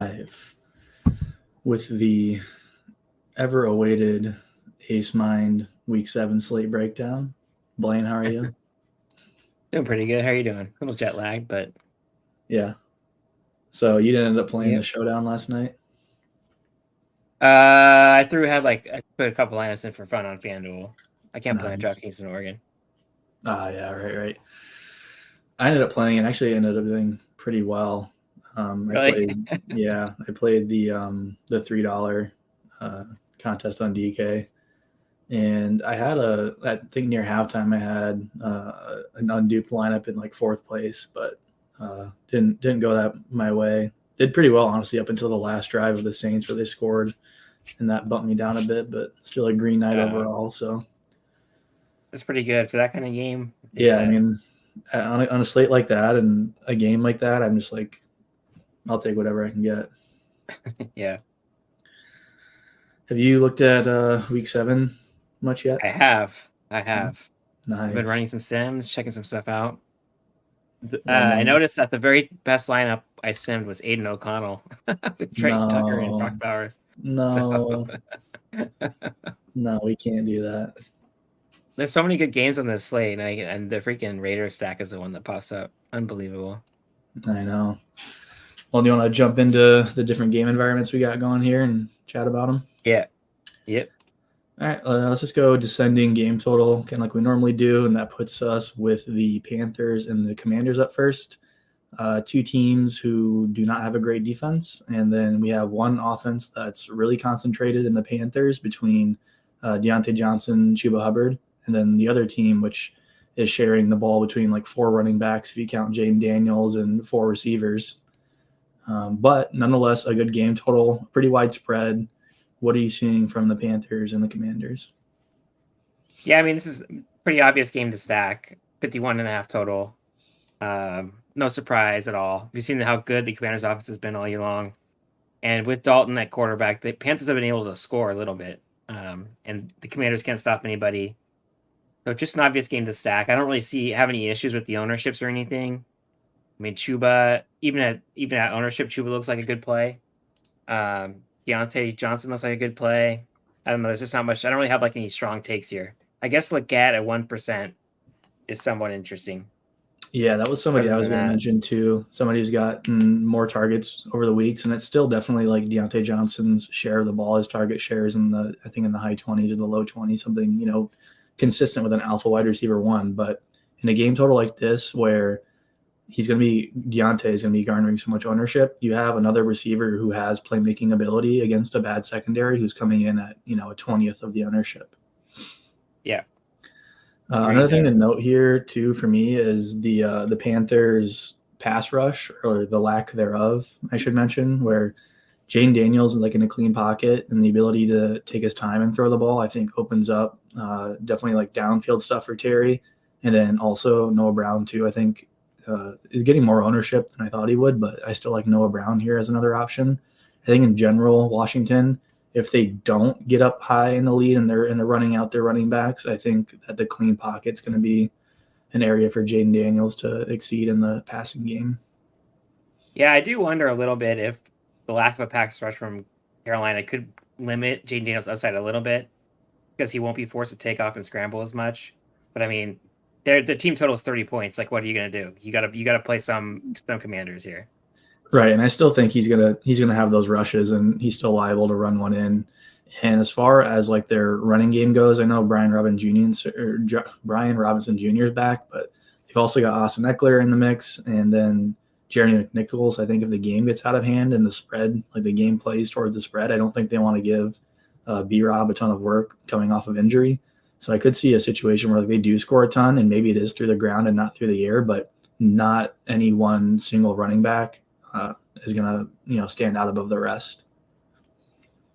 live with the ever-awaited AceMind Week 7 slate breakdown. Blaine, how are you? Doing pretty good. How are you doing? A little jet lagged, but Yeah. So you didn't end up playing the yep. showdown last night? I put a couple lineups in for fun on FanDuel. I can't play on Nice. DraftKings in Oregon. Yeah, right. I ended up playing and actually ended up doing pretty well. I Really? played, yeah, I played the $3 uh, contest on DK, and I think near halftime I had an unduped lineup in like fourth place, but didn't go that my way. Did pretty well honestly up until the last drive of the Saints where they scored, and that bumped me down a bit, but still a green night Uh, overall. So that's pretty good for that kind of game. yeah, I Yeah. mean, on a slate like that and a game like that, I'm just like, I'll take whatever I can get. Yeah. Have you looked at week 7 much yet? I have. I Yeah. have. I've been Nice. running some sims, checking some stuff out. Yeah, I man. noticed that the very best lineup I simmed was Aiden O'Connell with Trey Tucker and No, Brock Bowers. So no, no, we can't do that. there's so many good games on this slate, and the freaking Raiders stack is the one that pops up. Unbelievable. I know. Well, do you want to jump into the different game environments we got going here and chat about them? Yeah. Yep. All right, let's just go descending game total, kind of like we normally do, and that puts us with the Panthers and the Commanders up first. Two teams who do not have a great defense, and then we have one offense that's really concentrated in the Panthers between Deontay Johnson, Chuba Hubbard, and then the other team, which is sharing the ball between like four running backs if you count Jaden Daniels and four receivers. But nonetheless, a good game total, pretty widespread. What are you seeing from the Panthers and the Commanders? Yeah, I mean, this is a pretty obvious game to stack. 51.5 total. No surprise at all. We've seen how good the Commanders' offense has been all year long. And with Dalton at quarterback, the Panthers have been able to score a little bit. And the Commanders can't stop anybody. So just an obvious game to stack. I don't really have any issues with the ownerships or anything. I mean, Chuba, even at ownership, Chuba looks like a good play. Deontay Johnson looks like a good play. I don't know. There's just not much. I don't really have like any strong takes here. I guess Leggett at 1% is somewhat interesting. Yeah, that was somebody Other I was than going to that, mention too. Somebody who's gotten more targets over the weeks, and it's still definitely like Deontay Johnson's share of the ball. His target shares I think in the high 20s or the low 20s, something consistent with an alpha wide receiver one. But in a game total like this, where Deontay is going to be garnering so much ownership, you have another receiver who has playmaking ability against a bad secondary who's coming in at a 20th of the ownership. yeah. Another Agreed thing there. to note here too for me is the Panthers pass rush or the lack thereof. I should mention where Jane Daniels is like in a clean pocket and the ability to take his time and throw the ball. I think opens up definitely like downfield stuff for Terry, and then also Noah Brown too. I think is getting more ownership than I thought he would, but I still like Noah Brown here as another option. I think in general, Washington, if they don't get up high in the lead and they're running out their running backs, I think that the clean pocket's going to be an area for Jaden Daniels to exceed in the passing game. Yeah, I do wonder a little bit if the lack of a pass rush from Carolina could limit Jaden Daniels' upside a little bit because he won't be forced to take off and scramble as much. But I mean, the team total is 30 points. Like, what are you gonna do? You gotta play some Commanders here. Right, and I still think he's gonna have those rushes, and he's still liable to run one in. And as far as like their running game goes, I know Brian Robinson Jr. is back, but they've also got Austin Eckler in the mix, and then Jeremy McNichols. I think if the game gets out of hand and the spread, like the game plays towards the spread, I don't think they want to give B Rob a ton of work coming off of injury. So I could see a situation where like they do score a ton, and maybe it is through the ground and not through the air, but not any one single running back is going to stand out above the rest.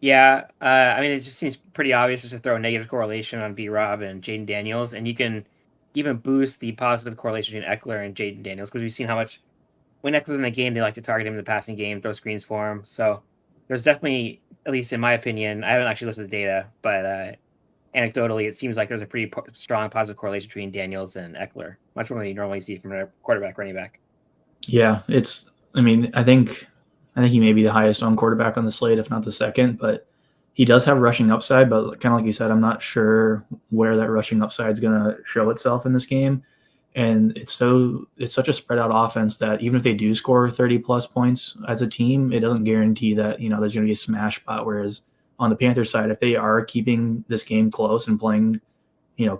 Yeah, I mean, it just seems pretty obvious just to throw a negative correlation on B Rob and Jaden Daniels, and you can even boost the positive correlation between Eckler and Jaden Daniels because we've seen how much when Eckler's in a game, they like to target him in the passing game, throw screens for him. So there's definitely, at least in my opinion, I haven't actually looked at the data, but anecdotally, it seems like there's a pretty strong positive correlation between Daniels and Eckler, much more than you normally see from a quarterback running back. Yeah, I mean, I think I think he may be the highest owned quarterback on the slate, if not the second. But he does have rushing upside. But kind of like you said, I'm not sure where that rushing upside is going to show itself in this game. And it's such a spread out offense that even if they do score 30 plus points as a team, it doesn't guarantee that there's going to be a smash spot. Whereas on the Panthers side, if they are keeping this game close and playing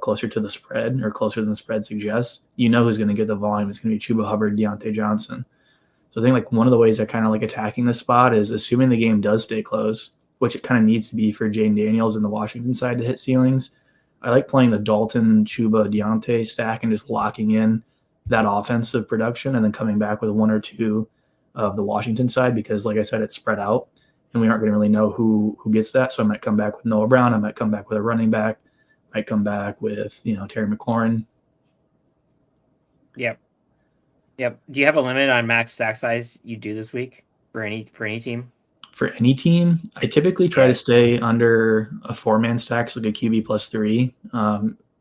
closer to the spread or closer than the spread suggests, who's going to get the volume. It's going to be Chuba Hubbard, Deontay Johnson. So I think like one of the ways that kind of like attacking this spot is assuming the game does stay close, which it kind of needs to be for Jane Daniels and the Washington side to hit ceilings. I like playing the Dalton, Chuba, Deontay stack and just locking in that offensive production and then coming back with one or two of the Washington side because, like I said, it's spread out and we aren't going to really know who gets that. So I might come back with Noah Brown. I might come back with a running back. I might come back with, Terry McLaurin. Yep. Do you have a limit on max stack size you do this week for any team? For any team, I typically try to stay under a 4-man stack, so like a QB plus 3.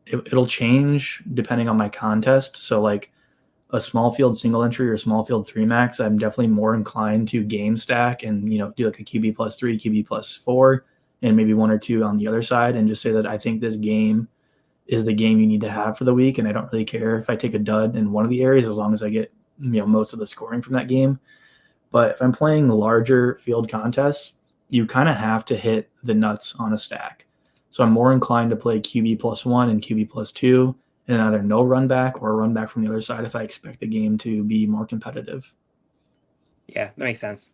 It'll change depending on my contest. So like a small field single entry or small field 3 max, I'm definitely more inclined to game stack and do like a QB plus 3, QB plus 4, and maybe 1 or 2 on the other side, and just say that I think this game is the game you need to have for the week, and I don't really care if I take a dud in one of the areas as long as I get most of the scoring from that game. But if I'm playing larger field contests, you kind of have to hit the nuts on a stack. So I'm more inclined to play QB plus 1 and QB plus 2 and either no run back or a run back from the other side if I expect the game to be more competitive. Yeah, that makes sense.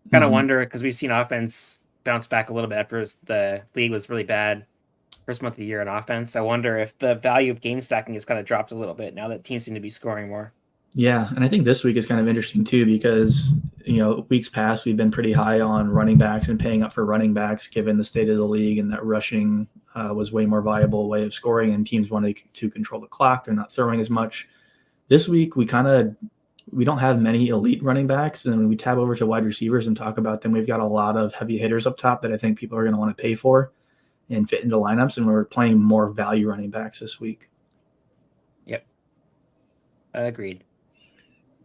Kind of wonder because we've seen offense bounce back a little bit after the league was really bad first month of the year in offense. I wonder if the value of game stacking has kind of dropped a little bit now that teams seem to be scoring more. Yeah, and I think this week is kind of interesting too because, weeks past we've been pretty high on running backs and paying up for running backs given the state of the league and that rushing was way more viable way of scoring and teams wanted to control the clock. They're not throwing as much. This week we don't have many elite running backs, and when we tab over to wide receivers and talk about them, we've got a lot of heavy hitters up top that I think people are going to want to pay for and fit into lineups, and we're playing more value running backs this week. Yep. Agreed.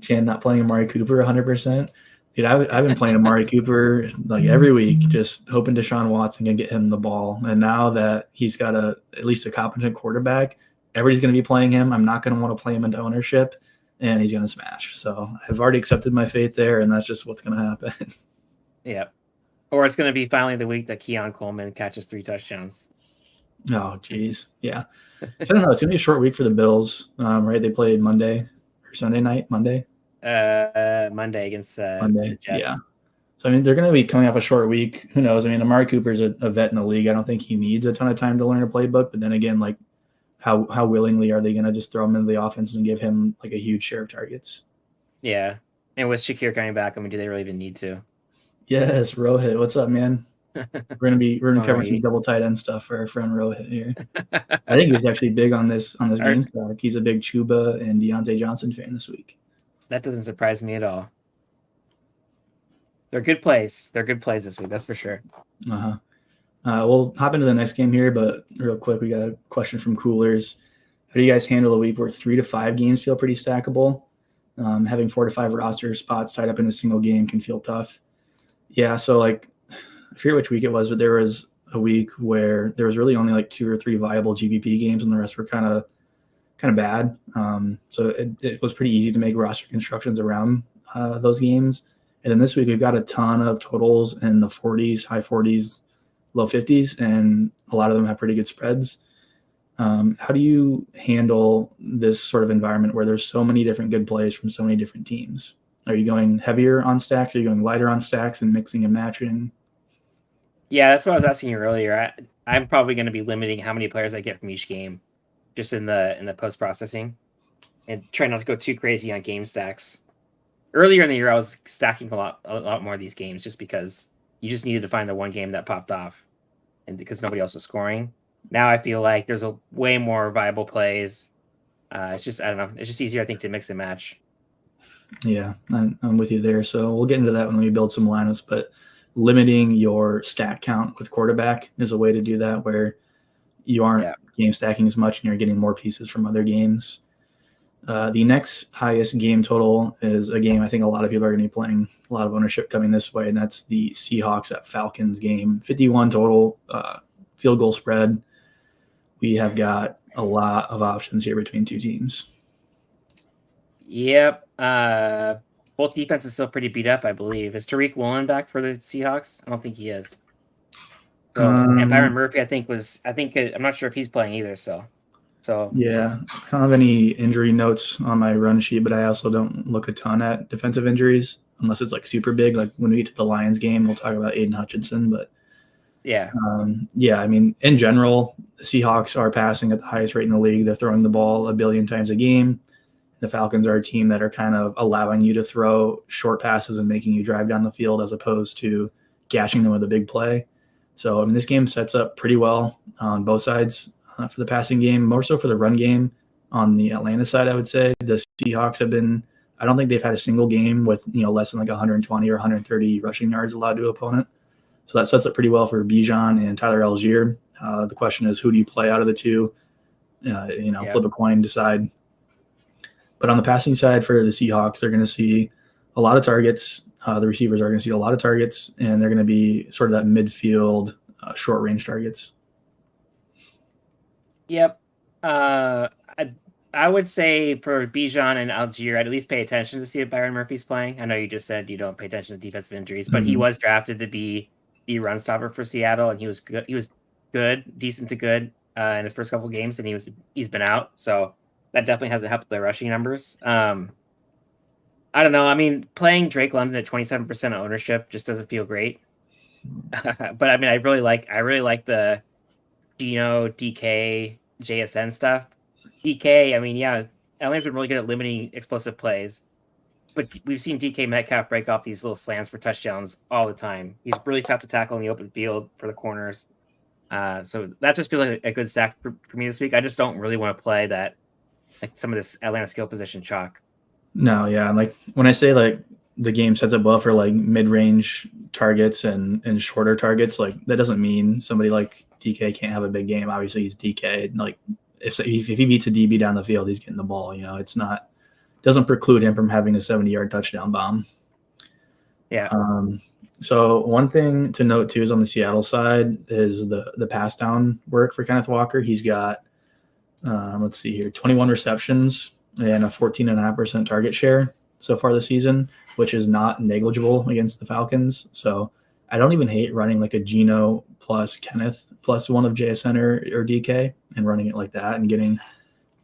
Chan not playing Amari Cooper 100%. Dude, I've been playing Amari Cooper like every week, just hoping Deshaun Watson can get him the ball. And now that he's got at least a competent quarterback, everybody's going to be playing him. I'm not going to want to play him into ownership, and he's going to smash. So I've already accepted my fate there, and that's just what's going to happen. Yeah. Or it's going to be finally the week that Keon Coleman catches 3 touchdowns. Oh, geez. Yeah. So I don't know. It's going to be a short week for the Bills, right? They played Monday or Sunday night, Monday? Monday against Monday. the Jets. Yeah. So, they're going to be coming off a short week. Who knows? Amari Cooper's a vet in the league. I don't think he needs a ton of time to learn a playbook. But then again, like, how willingly are they going to just throw him into the offense and give him, like, a huge share of targets? Yeah. And with Shakir coming back, do they really even need to? Yes, Rohit. What's up, man? We're gonna cover some double tight end stuff for our friend Rohit here. I think he was actually big on this game stack. He's a big Chuba and Deontay Johnson fan this week. That doesn't surprise me at all. They're good plays. They're good plays this week, that's for sure. We'll hop into the next game here, but real quick, we got a question from Coolers. How do you guys handle a week where 3 to 5 games feel pretty stackable? Having 4 to 5 roster spots tied up in a single game can feel tough. Yeah, so like I forget which week it was, but there was a week where there was really only like 2 or 3 viable GPP games, and the rest were kind of bad. So it was pretty easy to make roster constructions around those games. And then this week we've got a ton of totals in the 40s, high 40s, low 50s, and a lot of them have pretty good spreads. How do you handle this sort of environment where there's so many different good plays from so many different teams? Are you going heavier on stacks? Are you going lighter on stacks and mixing and matching? Yeah, that's what I was asking you earlier. I'm probably going to be limiting how many players I get from each game, just in the post processing, and try not to go too crazy on game stacks. Earlier in the year, I was stacking a lot more of these games just because you just needed to find the one game that popped off, and because nobody else was scoring. Now I feel like there's a way more viable plays. It's just I don't know. It's just easier, I think, to mix and match. Yeah, I'm with you there. So we'll get into that when we build some lineups, but limiting your stack count with quarterback is a way to do that where you aren't game stacking as much and you're getting more pieces from other games. The next highest game total is a game I think a lot of people are going to be playing, a lot of ownership coming this way, and that's the Seahawks at Falcons game. 51 total, field goal spread. We have got a lot of options here between two teams. Yep. Both defenses still pretty beat up, I believe. Is Tariq Woolen back for the Seahawks? I don't think he is. So, and Byron Murphy, I'm not sure if he's playing either. So yeah, I don't have any injury notes on my run sheet, but I also don't look a ton at defensive injuries unless it's like super big. Like when we get to the Lions game, we'll talk about Aiden Hutchinson. But yeah, I mean, in general, the Seahawks are passing at the highest rate in the league. They're throwing the ball 1 billion times a game. The Falcons are a team that are kind of allowing you to throw short passes and making you drive down the field as opposed to gashing them with a big play. So, I mean, this game sets up pretty well on both sides for the passing game, more so for the run game. On the Atlanta side, I would say the Seahawks have been – I don't think they've had a single game with, less than like 120 or 130 rushing yards allowed to an opponent. So that sets up pretty well for Bijan and Tyler Algier. The question is, who do you play out of the two? Flip a coin, decide. But on the passing side for the Seahawks, they're going to see a lot of targets. The receivers are going to see a lot of targets, and they're going to be sort of that midfield, short-range targets. Yep. I would say for Bijan and Algier, I'd at least pay attention to see if Byron Murphy's playing. I know you just said you don't pay attention to defensive injuries, but he was drafted to be the run stopper for Seattle, and he was good. He was good, decent to good in his first couple games, and he's been out. So that definitely hasn't helped their rushing numbers. I don't know. I mean, playing Drake London at 27% ownership just doesn't feel great. But I mean, I really like the Geno, DK, JSN stuff. DK, I mean, yeah, Atlanta's been really good at limiting explosive plays, but we've seen DK Metcalf break off these little slants for touchdowns all the time. He's really tough to tackle in the open field for the corners. So that just feels like a good stack for me this week. I just don't really want to play that, like some of this Atlanta skill position chalk. No, yeah. Like when I say like the game sets up well for like mid-range targets and shorter targets, like that doesn't mean somebody like DK can't have a big game. Obviously he's DK. Like if he beats a DB down the field, he's getting the ball. It's not doesn't preclude him from having a 70-yard touchdown bomb. Yeah. So one thing to note too is on the Seattle side is the pass down work for Kenneth Walker. He's got let's see here, 21 receptions and a 14.5% target share so far this season, which is not negligible against the Falcons. So I don't even hate running like a Geno plus Kenneth plus one of JSN or DK and running it like that and getting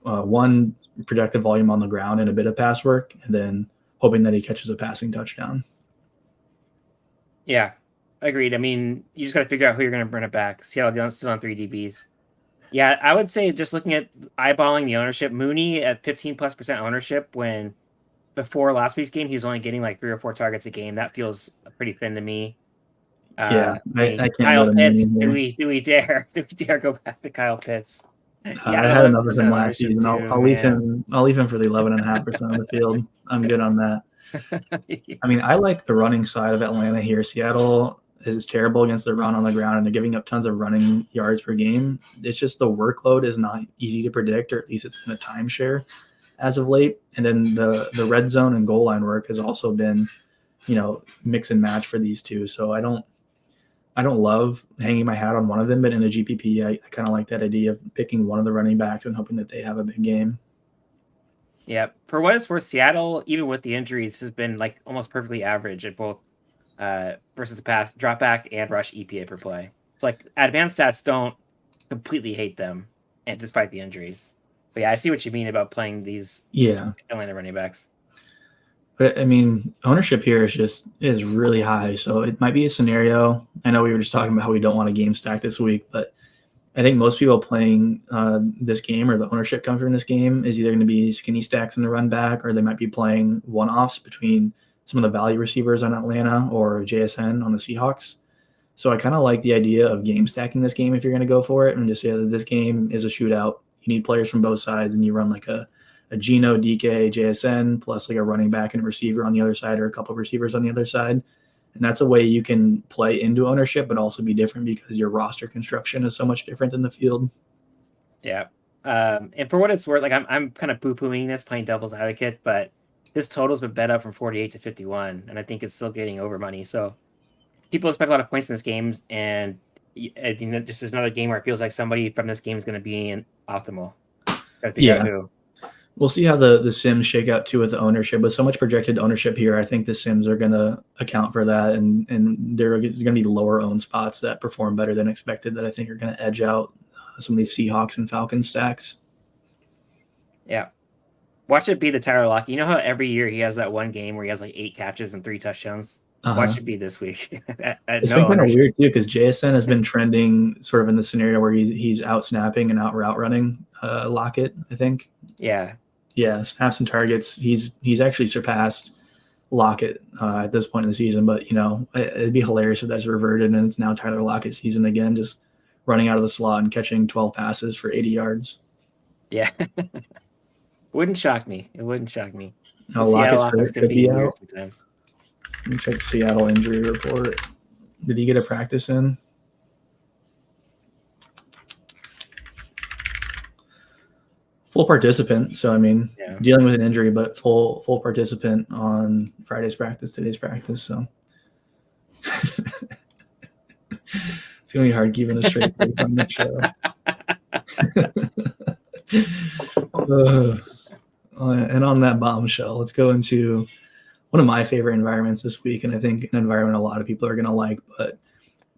one projected volume on the ground and a bit of pass work, and then hoping that he catches a passing touchdown. Yeah, agreed. I mean, you just got to figure out who you're going to bring it back. Seattle still on 3 DBs. Yeah, I would say just looking at eyeballing the ownership, Mooney at 15+% ownership when before last week's game, he was only getting like 3 or 4 targets a game. That feels pretty thin to me. I can't. Kyle Pitts, do we dare go back to Kyle Pitts? I had enough of him last season. I'll leave him for the 11.5% of the field. I'm good on that. I mean, I like the running side of Atlanta here. Seattle is terrible against the run on the ground, and they're giving up tons of running yards per game. It's just the workload is not easy to predict, or at least it's been a timeshare as of late. And then the red zone and goal line work has also been, mix and match for these two. So I don't love hanging my hat on one of them, but in a GPP, I kind of like that idea of picking one of the running backs and hoping that they have a big game. Yeah, for what it's worth, Seattle, even with the injuries, has been like almost perfectly average at both versus the pass, drop back, and rush EPA per play. It's like advanced stats don't completely hate them, and despite the injuries. But yeah, I see what you mean about playing these Atlanta running backs. But I mean, ownership here is really high, so it might be a scenario. I know we were just talking about how we don't want a game stack this week, but I think most people playing this game or the ownership coming from this game is either going to be skinny stacks in the run back, or they might be playing one-offs between some of the value receivers on Atlanta or JSN on the Seahawks. So I kind of like the idea of game stacking this game if you're going to go for it and just say that this game is a shootout. You need players from both sides, and you run like a Geno, DK, JSN, plus like a running back and a receiver on the other side or a couple of receivers on the other side. And that's a way you can play into ownership, but also be different because your roster construction is so much different than the field. Yeah. And for what it's worth, like I'm kind of poo-pooing this, playing devil's advocate, but this total's been bet up from 48 to 51, and I think it's still getting over money. So people expect a lot of points in this game, and this is another game where it feels like somebody from this game is going to be in optimal. Gotta figure out who. We'll see how the Sims shake out too with the ownership. With so much projected ownership here, I think the Sims are going to account for that, and there are going to be lower owned spots that perform better than expected that I think are going to edge out some of these Seahawks and Falcons stacks. Yeah. Watch it be the Tyler Lockett. You know how every year he has that one game where he has like 8 catches and 3 touchdowns? Watch it be this week. It's been kind of weird too because JSN has been trending sort of in the scenario where he's out snapping and out route running Lockett, I think. Yeah. Yeah, snaps and targets. He's actually surpassed Lockett at this point in the season, but it'd be hilarious if that's reverted and it's now Tyler Lockett season again, just running out of the slot and catching 12 passes for 80 yards. Yeah. Wouldn't shock me. It wouldn't shock me. No, Seattle offense could be out sometimes. Let me check the Seattle injury report. Did he get a practice in? Full participant. So, I mean, dealing with an injury, but full participant on Friday's practice, today's practice. So it's going to be hard keeping a straight face on this show. And on that bombshell, let's go into one of my favorite environments this week, and I think an environment a lot of people are going to like, but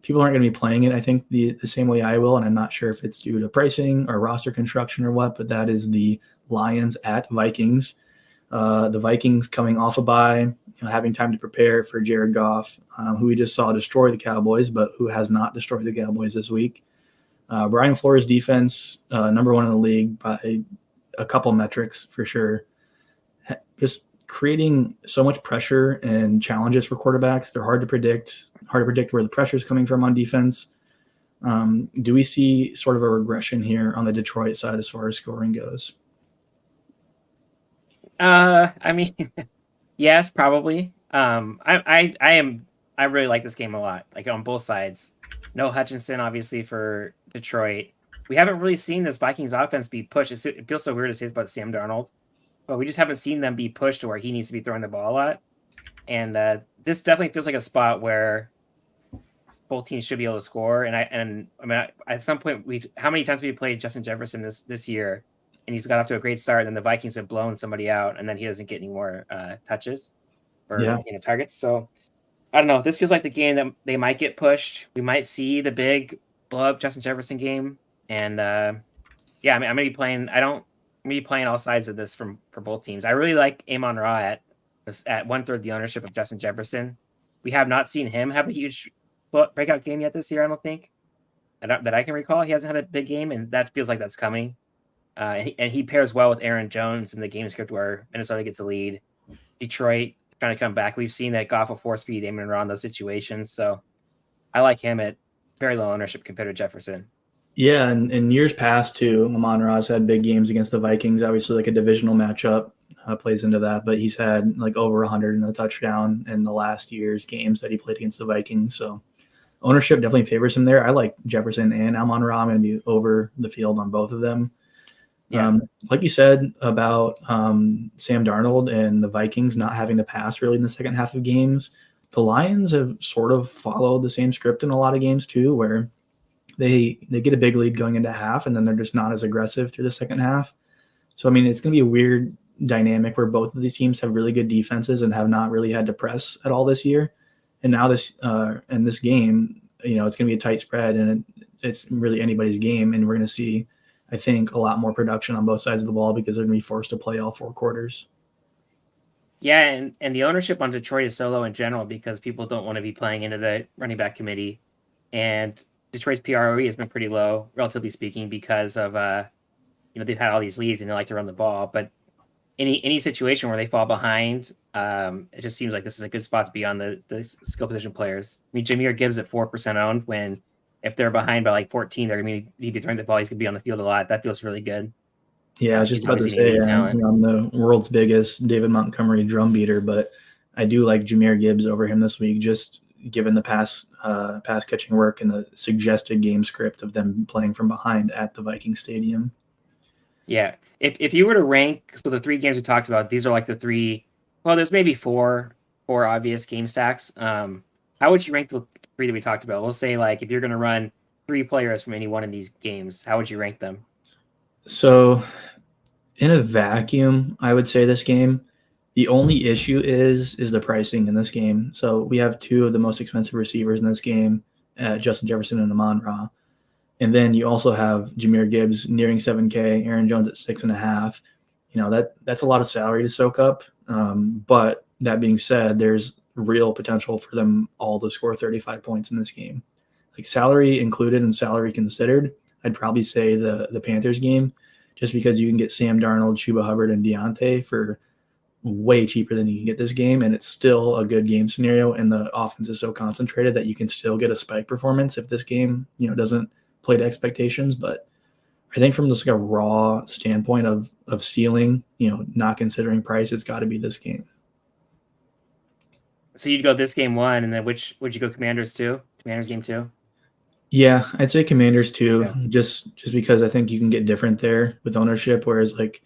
people aren't going to be playing it, I think, the same way I will, and I'm not sure if it's due to pricing or roster construction or what, but that is the Lions at Vikings. The Vikings coming off a bye, having time to prepare for Jared Goff, who we just saw destroy the Cowboys, but who has not destroyed the Cowboys this week. Brian Flores' defense, number 1 in the league by a couple metrics for sure. Just creating so much pressure and challenges for quarterbacks. They're hard to predict where the pressure is coming from on defense. Do we see sort of a regression here on the Detroit side as far as scoring goes? I mean, yes, probably. I really like this game a lot, like on both sides. No Hutchinson, obviously, for Detroit. We haven't really seen this Vikings offense be pushed. It feels so weird to say this about Sam Darnold, but we just haven't seen them be pushed to where he needs to be throwing the ball a lot. And this definitely feels like a spot where both teams should be able to score. And I mean, at some point, how many times have we played Justin Jefferson this year, and he's got off to a great start, and then the Vikings have blown somebody out, and then he doesn't get any more touches or targets. So I don't know. This feels like the game that they might get pushed. We might see the big blow up Justin Jefferson game, and I'm gonna be playing. I'm gonna be playing all sides of this for both teams. I really like Amon-Ra at 1/3 the ownership of Justin Jefferson. We have not seen him have a huge breakout game yet this year. I don't think that I can recall. He hasn't had a big game, and that feels like that's coming. And he pairs well with Aaron Jones in the game script where Minnesota gets a lead. Detroit trying to come back. We've seen that Goff will force feed Amon-Ra in those situations. So I like him at very low ownership compared to Jefferson. Yeah, and in years past too, Amon-Ra's had big games against the Vikings. Obviously, like a divisional matchup plays into that, but he's had like over 100 in a touchdown in the last year's games that he played against the Vikings. So ownership definitely favors him there. I like Jefferson and Amon-Ra. I'm going to be over the field on both of them. Yeah. Like you said about Sam Darnold and the Vikings not having to pass really in the second half of games, the Lions have sort of followed the same script in a lot of games too, where they get a big lead going into half, and then they're just not as aggressive through the second half. So, I mean, it's going to be a weird dynamic where both of these teams have really good defenses and have not really had to press at all this year. And now this game, it's going to be a tight spread, and it's really anybody's game. And we're going to see, I think, a lot more production on both sides of the ball because they're going to be forced to play all 4 quarters. Yeah, and the ownership on Detroit is so low in general because people don't want to be playing into the running back committee. And Detroit's PROE has been pretty low, relatively speaking, because of they've had all these leads and they like to run the ball. But any situation where they fall behind, it just seems like this is a good spot to be on the skill position players. I mean, Jahmyr Gibbs at 4% owned when if they're behind by like 14, they're going to be throwing the ball. He's going to be on the field a lot. That feels really good. Yeah, I was just about to say I'm the world's biggest David Montgomery drum beater, but I do like Jahmyr Gibbs over him this week, just given the pass catching work and the suggested game script of them playing from behind at the Viking Stadium. Yeah. If you were to rank, so the 3 games we talked about, these are like the 3. Well, there's maybe four obvious game stacks. How would you rank the 3 that we talked about? We'll say like if you're going to run 3 players from any one of these games, how would you rank them? So in a vacuum, I would say this game. The only issue is the pricing in this game. So we have two of the most expensive receivers in this game, Justin Jefferson and Amon-Ra. And then you also have Jahmyr Gibbs nearing 7K, Aaron Jones at 6.5. That's a lot of salary to soak up. But that being said, there's real potential for them all to score 35 points in this game. Like salary included and salary considered, I'd probably say the Panthers game, just because you can get Sam Darnold, Chuba Hubbard, and Deontay for way cheaper than you can get this game, and it's still a good game scenario. And the offense is so concentrated that you can still get a spike performance if this game, doesn't play to expectations. But I think from just like a raw standpoint of ceiling, not considering price, it's got to be this game. So you'd go this game 1, and then which would you go Commanders 2? Commanders game 2? Yeah, I'd say Commanders too, Yeah. just because I think you can get different there with ownership. Whereas like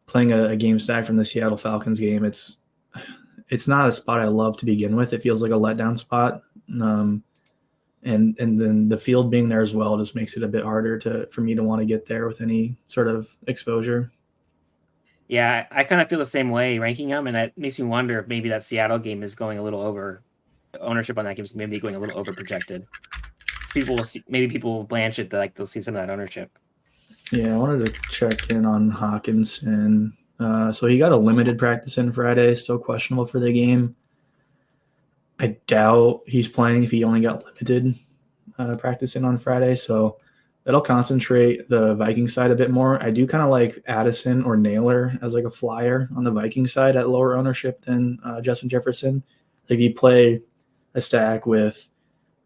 playing a game stack from the Seattle Falcons game, it's not a spot I love to begin with. It feels like a letdown spot, and then the field being there as well just makes it a bit harder for me to want to get there with any sort of exposure. Yeah, I kind of feel the same way ranking them, and that makes me wonder if maybe that Seattle game is going a little over. Ownership on that game is maybe going a little over projected. People will see, maybe people will blanch it, like they'll see some of that ownership. Yeah, I wanted to check in on Hawkins, and so he got a limited practice in Friday, still questionable for the game. I doubt he's playing if he only got limited practice in on Friday, so that'll concentrate the Viking side a bit more. I do kind of like Addison or Naylor as like a flyer on the Viking side at lower ownership than Justin Jefferson. Like you play a stack with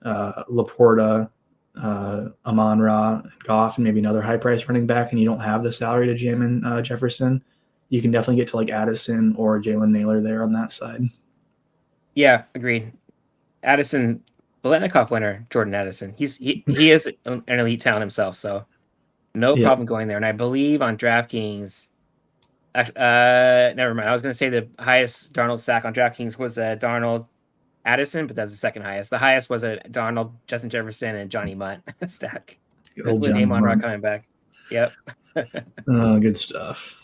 Laporta, Amon-Ra, Goff, and maybe another high-price running back, and you don't have the salary to jam in Jefferson, you can definitely get to like Addison or Jalen Naylor there on that side. Yeah, agreed. Addison, Biletnikoff winner, Jordan Addison. He is an elite talent himself, so no Yeah. problem going there. And I believe on DraftKings, never mind. I was going to say the highest Darnold stack on DraftKings was Darnold Addison, but that's the second highest. The highest was a Darnold, Justin Jefferson, and Johnny Munt stack. With Amon-Ra coming back. Yep. Good stuff.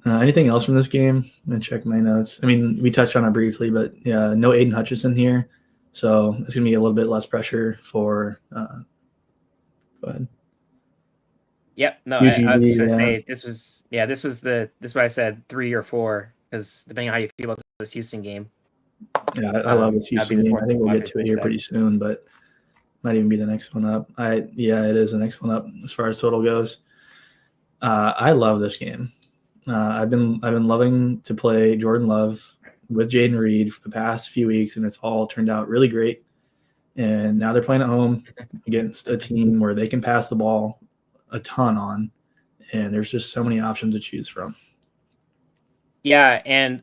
Anything else from this game? I'm going to check my notes. I mean, we touched on it briefly, but yeah, no Aiden Hutchinson here. So it's going to be a little bit less pressure for go ahead. Yep. No, I was just going to say this was why I said 3 or 4, because depending on how you feel about this Houston game. Yeah, I love this Houston game. I think we'll get to it here pretty soon, but might even be the next one up. It is the next one up as far as total goes. I love this game. I've been loving to play Jordan Love with Jaden Reed for the past few weeks, and it's all turned out really great. And now they're playing at home against a team where they can pass the ball a ton on, and there's just so many options to choose from. Yeah, and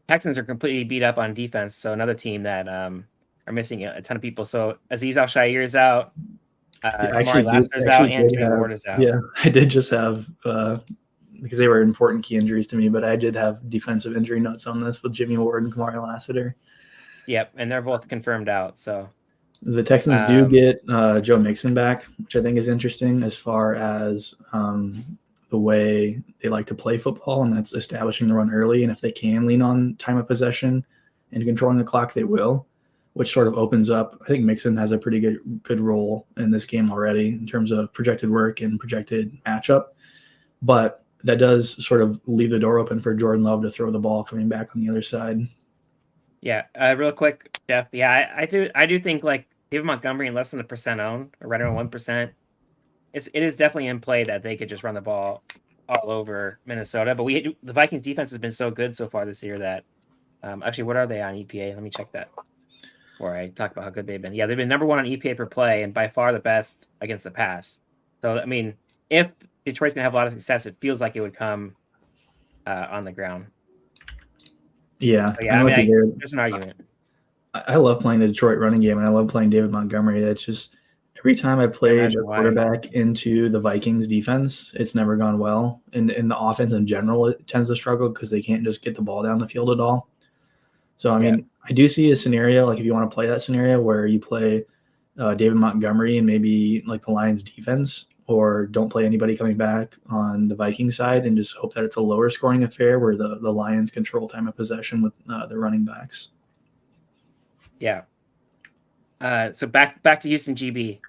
Texans are completely beat up on defense, so another team that are missing a ton of people. So Azeez Al-Shaair is out, Kamari Lassiter's out, and Jimmy Ward is out. Yeah, I did just have because they were important key injuries to me, but I did have defensive injury notes on this with Jimmy Ward and Kamari Lassiter. Yep, and they're both confirmed out. So the Texans do get Joe Mixon back, which I think is interesting as far as the way they like to play football, and that's establishing the run early. And if they can lean on time of possession and controlling the clock, they will, which sort of opens up. I think Mixon has a pretty good role in this game already in terms of projected work and projected matchup. But that does sort of leave the door open for Jordan Love to throw the ball coming back on the other side. Yeah, real quick, Jeff. Yeah, I do think like David Montgomery in less than 1% owned, or right around 1%. It is definitely in play that they could just run the ball all over Minnesota. But the Vikings defense has been so good so far this year that actually, what are they on EPA? Let me check that. Where I talk about how good they've been. Yeah, they've been number 1 on EPA per play and by far the best against the pass. So I mean, if Detroit's gonna have a lot of success, it feels like it would come on the ground. Yeah, so, yeah. I mean, there's an argument. I love playing the Detroit running game, and I love playing David Montgomery. That's just Every time I played imagine a why. quarterback into the Vikings defense, it's never gone well. And in the offense in general, it tends to struggle because they can't just get the ball down the field at all. So, I Yeah. mean, I do see a scenario, like if you want to play that scenario where you play David Montgomery and maybe like the Lions defense, or don't play anybody coming back on the Viking side and just hope that it's a lower scoring affair where the Lions control time of possession with the running backs. Yeah. So back to Houston GB.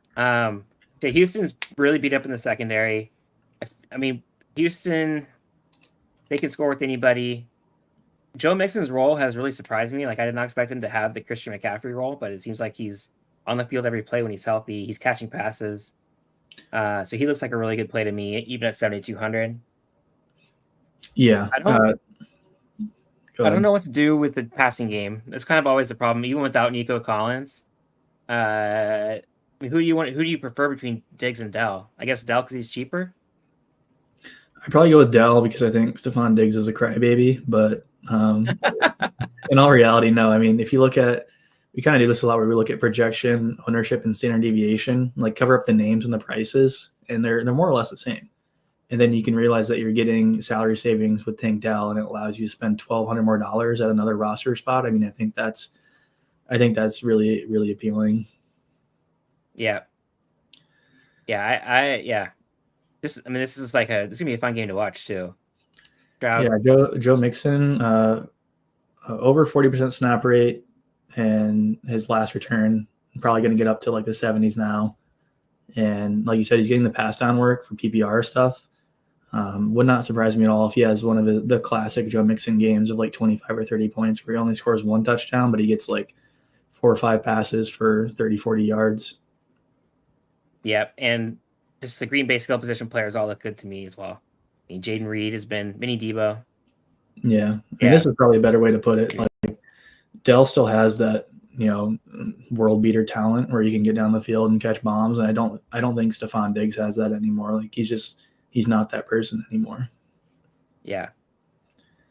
Houston's really beat up in the secondary. I mean, Houston, they can score with anybody. Joe Mixon's role has really surprised me. Like I did not expect him to have the Christian McCaffrey role, but it seems like he's on the field every play when he's healthy. He's catching passes. So he looks like a really good play to me, even at 7,200. Yeah. I don't know what to do with the passing game. That's kind of always the problem, even without Nico Collins. I mean, who do you prefer between Diggs and Dell? I guess Dell because he's cheaper. I'd probably go with Dell because I think Stephon Diggs is a crybaby, but in all reality, no. I mean, if you look at, we kind of do this a lot where we look at projection, ownership, and standard deviation, like cover up the names and the prices, and they're more or less the same. And then you can realize that you're getting salary savings with Tank Dell, and it allows you to spend $1,200 more at another roster spot. I mean, I think that's really, really appealing. Yeah. Yeah. This is like this is gonna be a fun game to watch too. Stroud. Yeah, Joe Mixon, over 40% snap rate, and his last return probably going to get up to like the 70s now. And like you said, he's getting the pass down work for PPR stuff. Would not surprise me at all if he has one of the classic Joe Mixon games of like 25 or 30 points where he only scores one touchdown, but he gets like 4 or 5 passes for 30, 40 yards. Yep, and just the Green Bay skill position players all look good to me as well. I mean, Jaden Reed has been mini Debo. Yeah. I mean, this is probably a better way to put it. Like Dell still has that, world beater talent where you can get down the field and catch bombs. And I don't think Stephon Diggs has that anymore. Like he's not that person anymore. Yeah.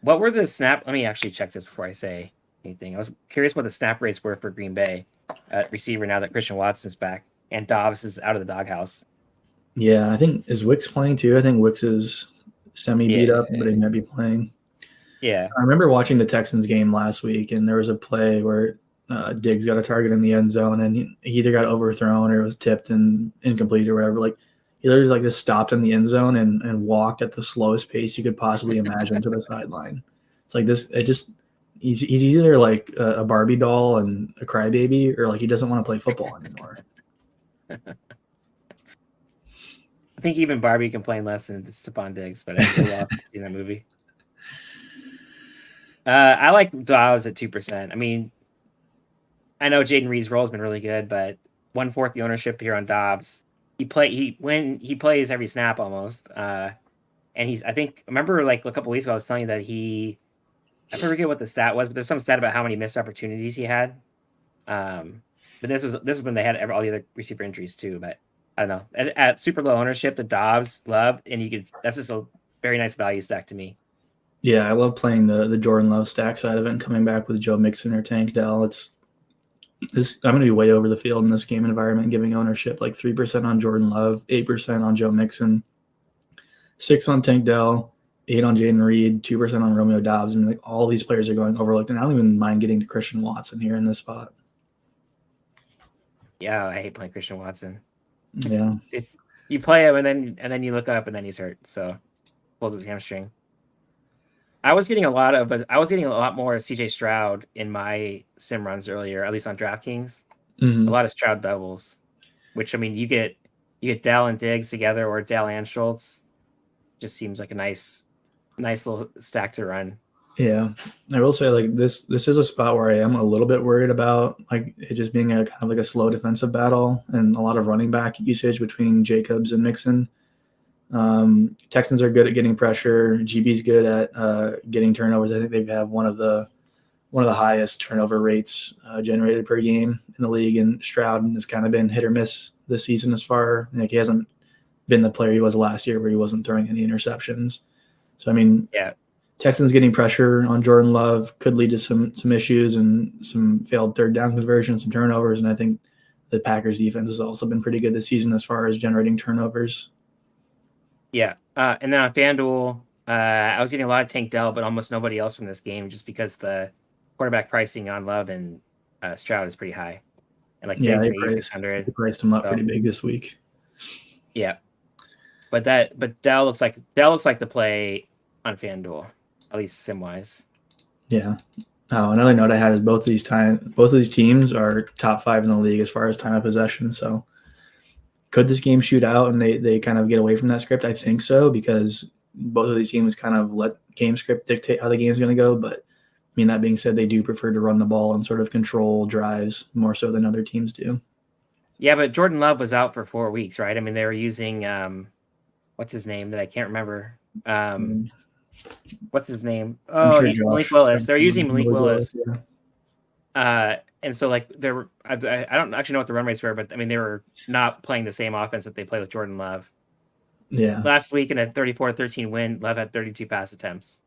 What were the snap? Let me actually check this before I say anything. I was curious what the snap rates were for Green Bay at receiver now that Christian Watson's back and Dobbs is out of the doghouse. Yeah, I think is Wicks playing too? I think Wicks is semi beat up, but he might be playing. Yeah. I remember watching the Texans game last week, and there was a play where Diggs got a target in the end zone, and he either got overthrown or was tipped and incomplete or whatever. Like he literally like just stopped in the end zone and walked at the slowest pace you could possibly imagine to the sideline. It's like this. He's either like a Barbie doll and a crybaby, or like he doesn't want to play football anymore. I think even Barbie complained less than Stephon Diggs, but I really lost in that movie. I like Dobbs at 2%. I mean, I know Jaden Reed's role has been really good, but 1/4 the ownership here on Dobbs. When he plays every snap almost. And remember like a couple weeks ago I was telling you that I forget what the stat was, but there's some stat about how many missed opportunities he had. But this was when they had all the other receiver injuries too. But I don't know. At super low ownership, the Dobbs loved, and that's just a very nice value stack to me. Yeah, I love playing the Jordan Love stack side of it and coming back with Joe Mixon or Tank Dell. I'm going to be way over the field in this game environment, giving ownership like 3% on Jordan Love, 8% on Joe Mixon, 6 on Tank Dell, 8 on Jaden Reed, 2% on Romeo Dobbs. I mean, like all these players are going overlooked, and I don't even mind getting to Christian Watson here in this spot. Yeah, I hate playing Christian Watson. Yeah, you play him and then you look up and then he's hurt, so pulls his hamstring. I was getting a lot more CJ Stroud in my sim runs earlier, at least on DraftKings. Mm-hmm. A lot of Stroud doubles, which I mean you get Dell and Diggs together or Dell and Schultz. Just seems like a nice little stack to run. Yeah, I will say like this is a spot where I am a little bit worried about like it just being a kind of like a slow defensive battle and a lot of running back usage between Jacobs and Mixon. Texans are good at getting pressure. GB's good at getting turnovers. I think they have one of the highest turnover rates generated per game in the league. And Stroud has kind of been hit or miss this season as far. Like he hasn't been the player he was last year where he wasn't throwing any interceptions. So I mean, yeah, Texans getting pressure on Jordan Love could lead to some issues and some failed third down conversions, some turnovers, and I think the Packers defense has also been pretty good this season as far as generating turnovers. Yeah. And then on FanDuel, I was getting a lot of Tank Dell, but almost nobody else from this game just because the quarterback pricing on Love and Stroud is pretty high. And like Yeah, Fizz they is 8,600. priced him up So, pretty big this week. yeah. But Dell looks like the play on FanDuel, at least sim wise. Yeah. Oh, another note I had is both of these teams are top 5 in the league as far as time of possession. So could this game shoot out and they kind of get away from that script? I think so, because both of these teams kind of let game script dictate how the game's going to go. But I mean, that being said, they do prefer to run the ball and sort of control drives more so than other teams do. Yeah, but Jordan Love was out for 4 weeks, right? I mean, they were using what's his name that I can't remember. What's his name? Oh, sure Malik Willis. They're using Malik Willis. Yeah. And so like I don't actually know what the run rates were, but I mean they were not playing the same offense that they play with Jordan Love. Yeah. Last week in a 34-13 win, Love had 32 pass attempts.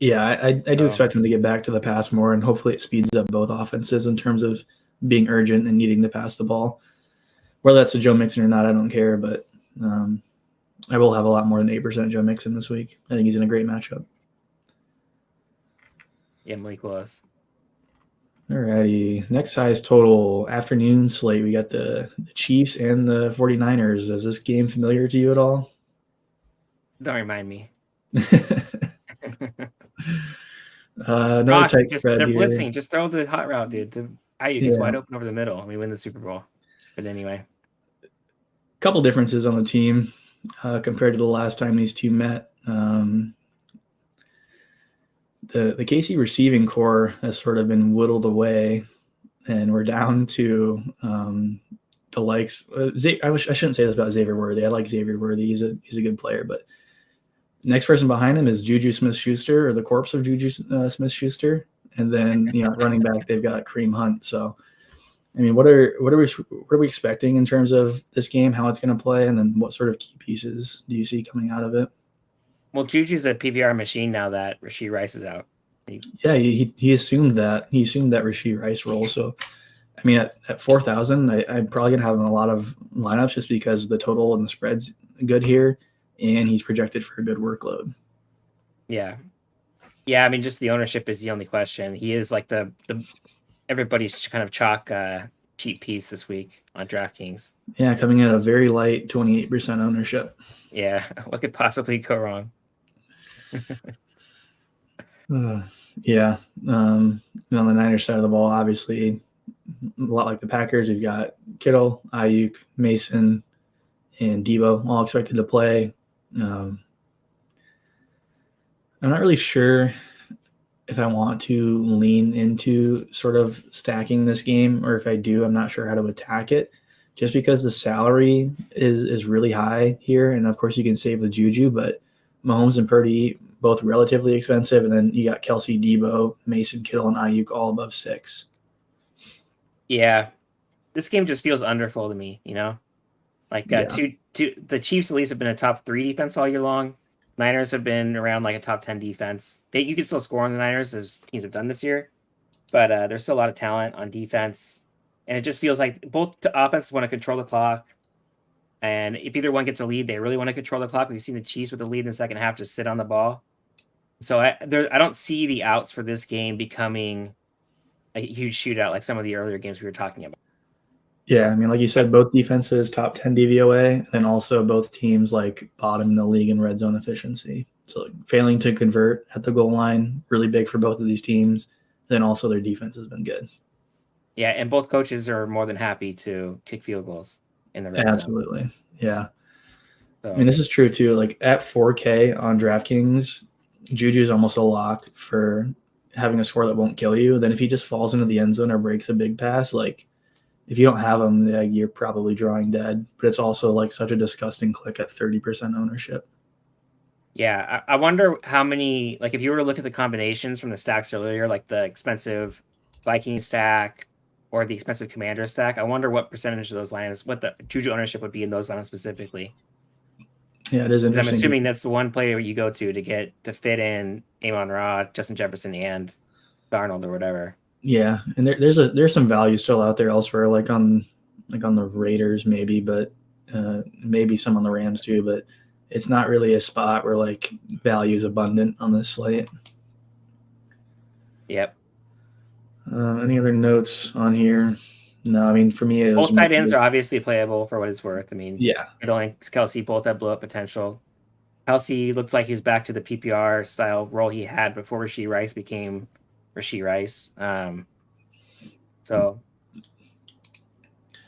Yeah, I do expect them to get back to the pass more, and hopefully it speeds up both offenses in terms of being urgent and needing to pass the ball. Whether that's to Joe Mixon or not, I don't care, but I will have a lot more than 8% Joe Mixon this week. I think he's in a great matchup. Yeah, Malik Willis. Alrighty, next size total afternoon slate. We got the Chiefs and the 49ers. Is this game familiar to you at all? Don't remind me. Another tight spread they're here. blitzing. Just throw the hot route, dude. He's wide open over the middle. We win the Super Bowl. But anyway, couple differences on the team compared to the last time these two met. The KC receiving core has sort of been whittled away, and we're down to the likes. I shouldn't say this about Xavier Worthy. I like Xavier Worthy. He's a good player, but the next person behind him is Juju Smith-Schuster, or the corpse of Juju Smith-Schuster, and then running back they've got Kareem Hunt. So, I mean, what are we expecting in terms of this game, how it's going to play, and then what sort of key pieces do you see coming out of it? Well, Juju's a PPR machine now that Rashee Rice is out. Yeah, he assumed that Rashee Rice role. So, I mean, at 4,000, I'm probably gonna have him in a lot of lineups just because the total and the spread's good here, and he's projected for a good workload. Yeah. I mean, just the ownership is the only question. He is like the everybody's kind of chalk cheap piece this week on DraftKings. Yeah, coming at a very light 28% ownership. Yeah, what could possibly go wrong? Yeah. On the Niners side of the ball, obviously, a lot like the Packers, we've got Kittle, Ayuk, Mason, and Debo all expected to play. I'm not really sure if I want to lean into sort of stacking this game, or if I do, I'm not sure how to attack it, just because the salary is really high here. And of course you can save with Juju, but Mahomes and Purdy both relatively expensive. And then you got Kelsey, Debo, Mason, Kittle, and Ayuk all above 6. Yeah. This game just feels underfull to me, Like the Chiefs at least have been a top 3 defense all year long. Niners have been around like a top 10 defense. You can still score on the Niners, as teams have done this year, but there's still a lot of talent on defense. And it just feels like both offenses want to control the clock. And if either one gets a lead, they really want to control the clock. We've seen the Chiefs with the lead in the second half just sit on the ball. So I don't see the outs for this game becoming a huge shootout like some of the earlier games we were talking about. Yeah, I mean, like you said, both defenses top 10 DVOA, and also both teams like bottom in the league in red zone efficiency. So failing to convert at the goal line, really big for both of these teams. Then also their defense has been good. Yeah, and both coaches are more than happy to kick field goals in the red zone. Absolutely, yeah. So, I mean, this is true too. Like at 4K on DraftKings, Juju is almost a lock for having a score that won't kill you. Then if he just falls into the end zone or breaks a big pass, like if you don't have him, you're probably drawing dead. But it's also like such a disgusting click at 30% ownership. Yeah, I wonder how many, like if you were to look at the combinations from the stacks earlier, like the expensive Viking stack or the expensive Commander stack, I wonder what percentage of those lineups, what the Juju ownership would be in those lineups specifically. Yeah, it is interesting. I'm assuming that's the one player you go to fit in Amon-Ra, Justin Jefferson, and Darnold or whatever. Yeah, and there's some value still out there elsewhere, like on like on the Raiders maybe, but maybe some on the Rams too. But it's not really a spot where like value is abundant on this slate. Yep. Any other notes on here? No, I mean for me it was Both tight ends are obviously playable for what it's worth. I mean, yeah. Kittle and Kelsey both have blow up potential. Kelsey looked like he was back to the PPR style role he had before Rashee Rice became Rashee Rice. So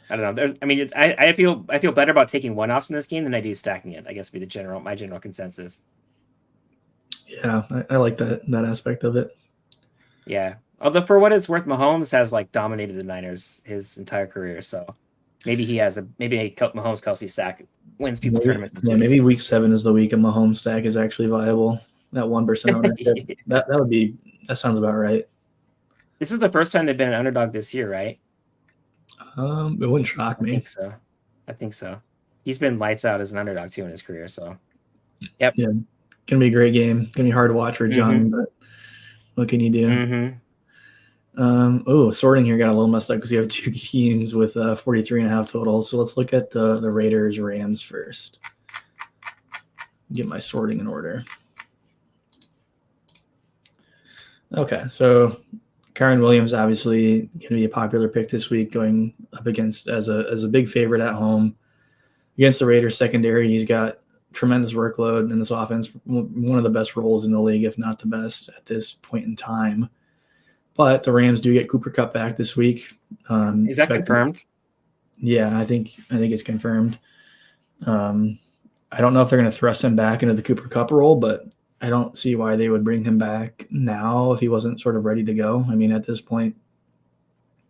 I don't know. I mean, I feel better about taking one-offs from this game than I do stacking it. I guess would be my general consensus. Yeah, I like that aspect of it. Yeah. Although for what it's worth, Mahomes has like dominated the Niners his entire career. So maybe he has maybe a Mahomes Kelsey stack wins people tournaments. Yeah, maybe week 7 is the week a Mahomes stack is actually viable. That 1% ownership. Yeah. That sounds about right. This is the first time they've been an underdog this year, right? It wouldn't shock me. I think so. He's been lights out as an underdog too in his career. So, yep. Yeah, gonna be a great game. Gonna be hard to watch for Jung, but what can you do? Sorting here got a little messed up because you have two teams with 43.5 total. So let's look at the Raiders Rams first. Get my sorting in order. Okay, so Kyren Williams obviously going to be a popular pick this week, going up against as a big favorite at home against the Raiders secondary. He's got tremendous workload in this offense, one of the best roles in the league, if not the best at this point in time. But the Rams do get Cooper Kupp back this week. Is that confirmed? Yeah, I think it's confirmed. I don't know if they're going to thrust him back into the Cooper Kupp role, but I don't see why they would bring him back now if he wasn't sort of ready to go. I mean, at this point,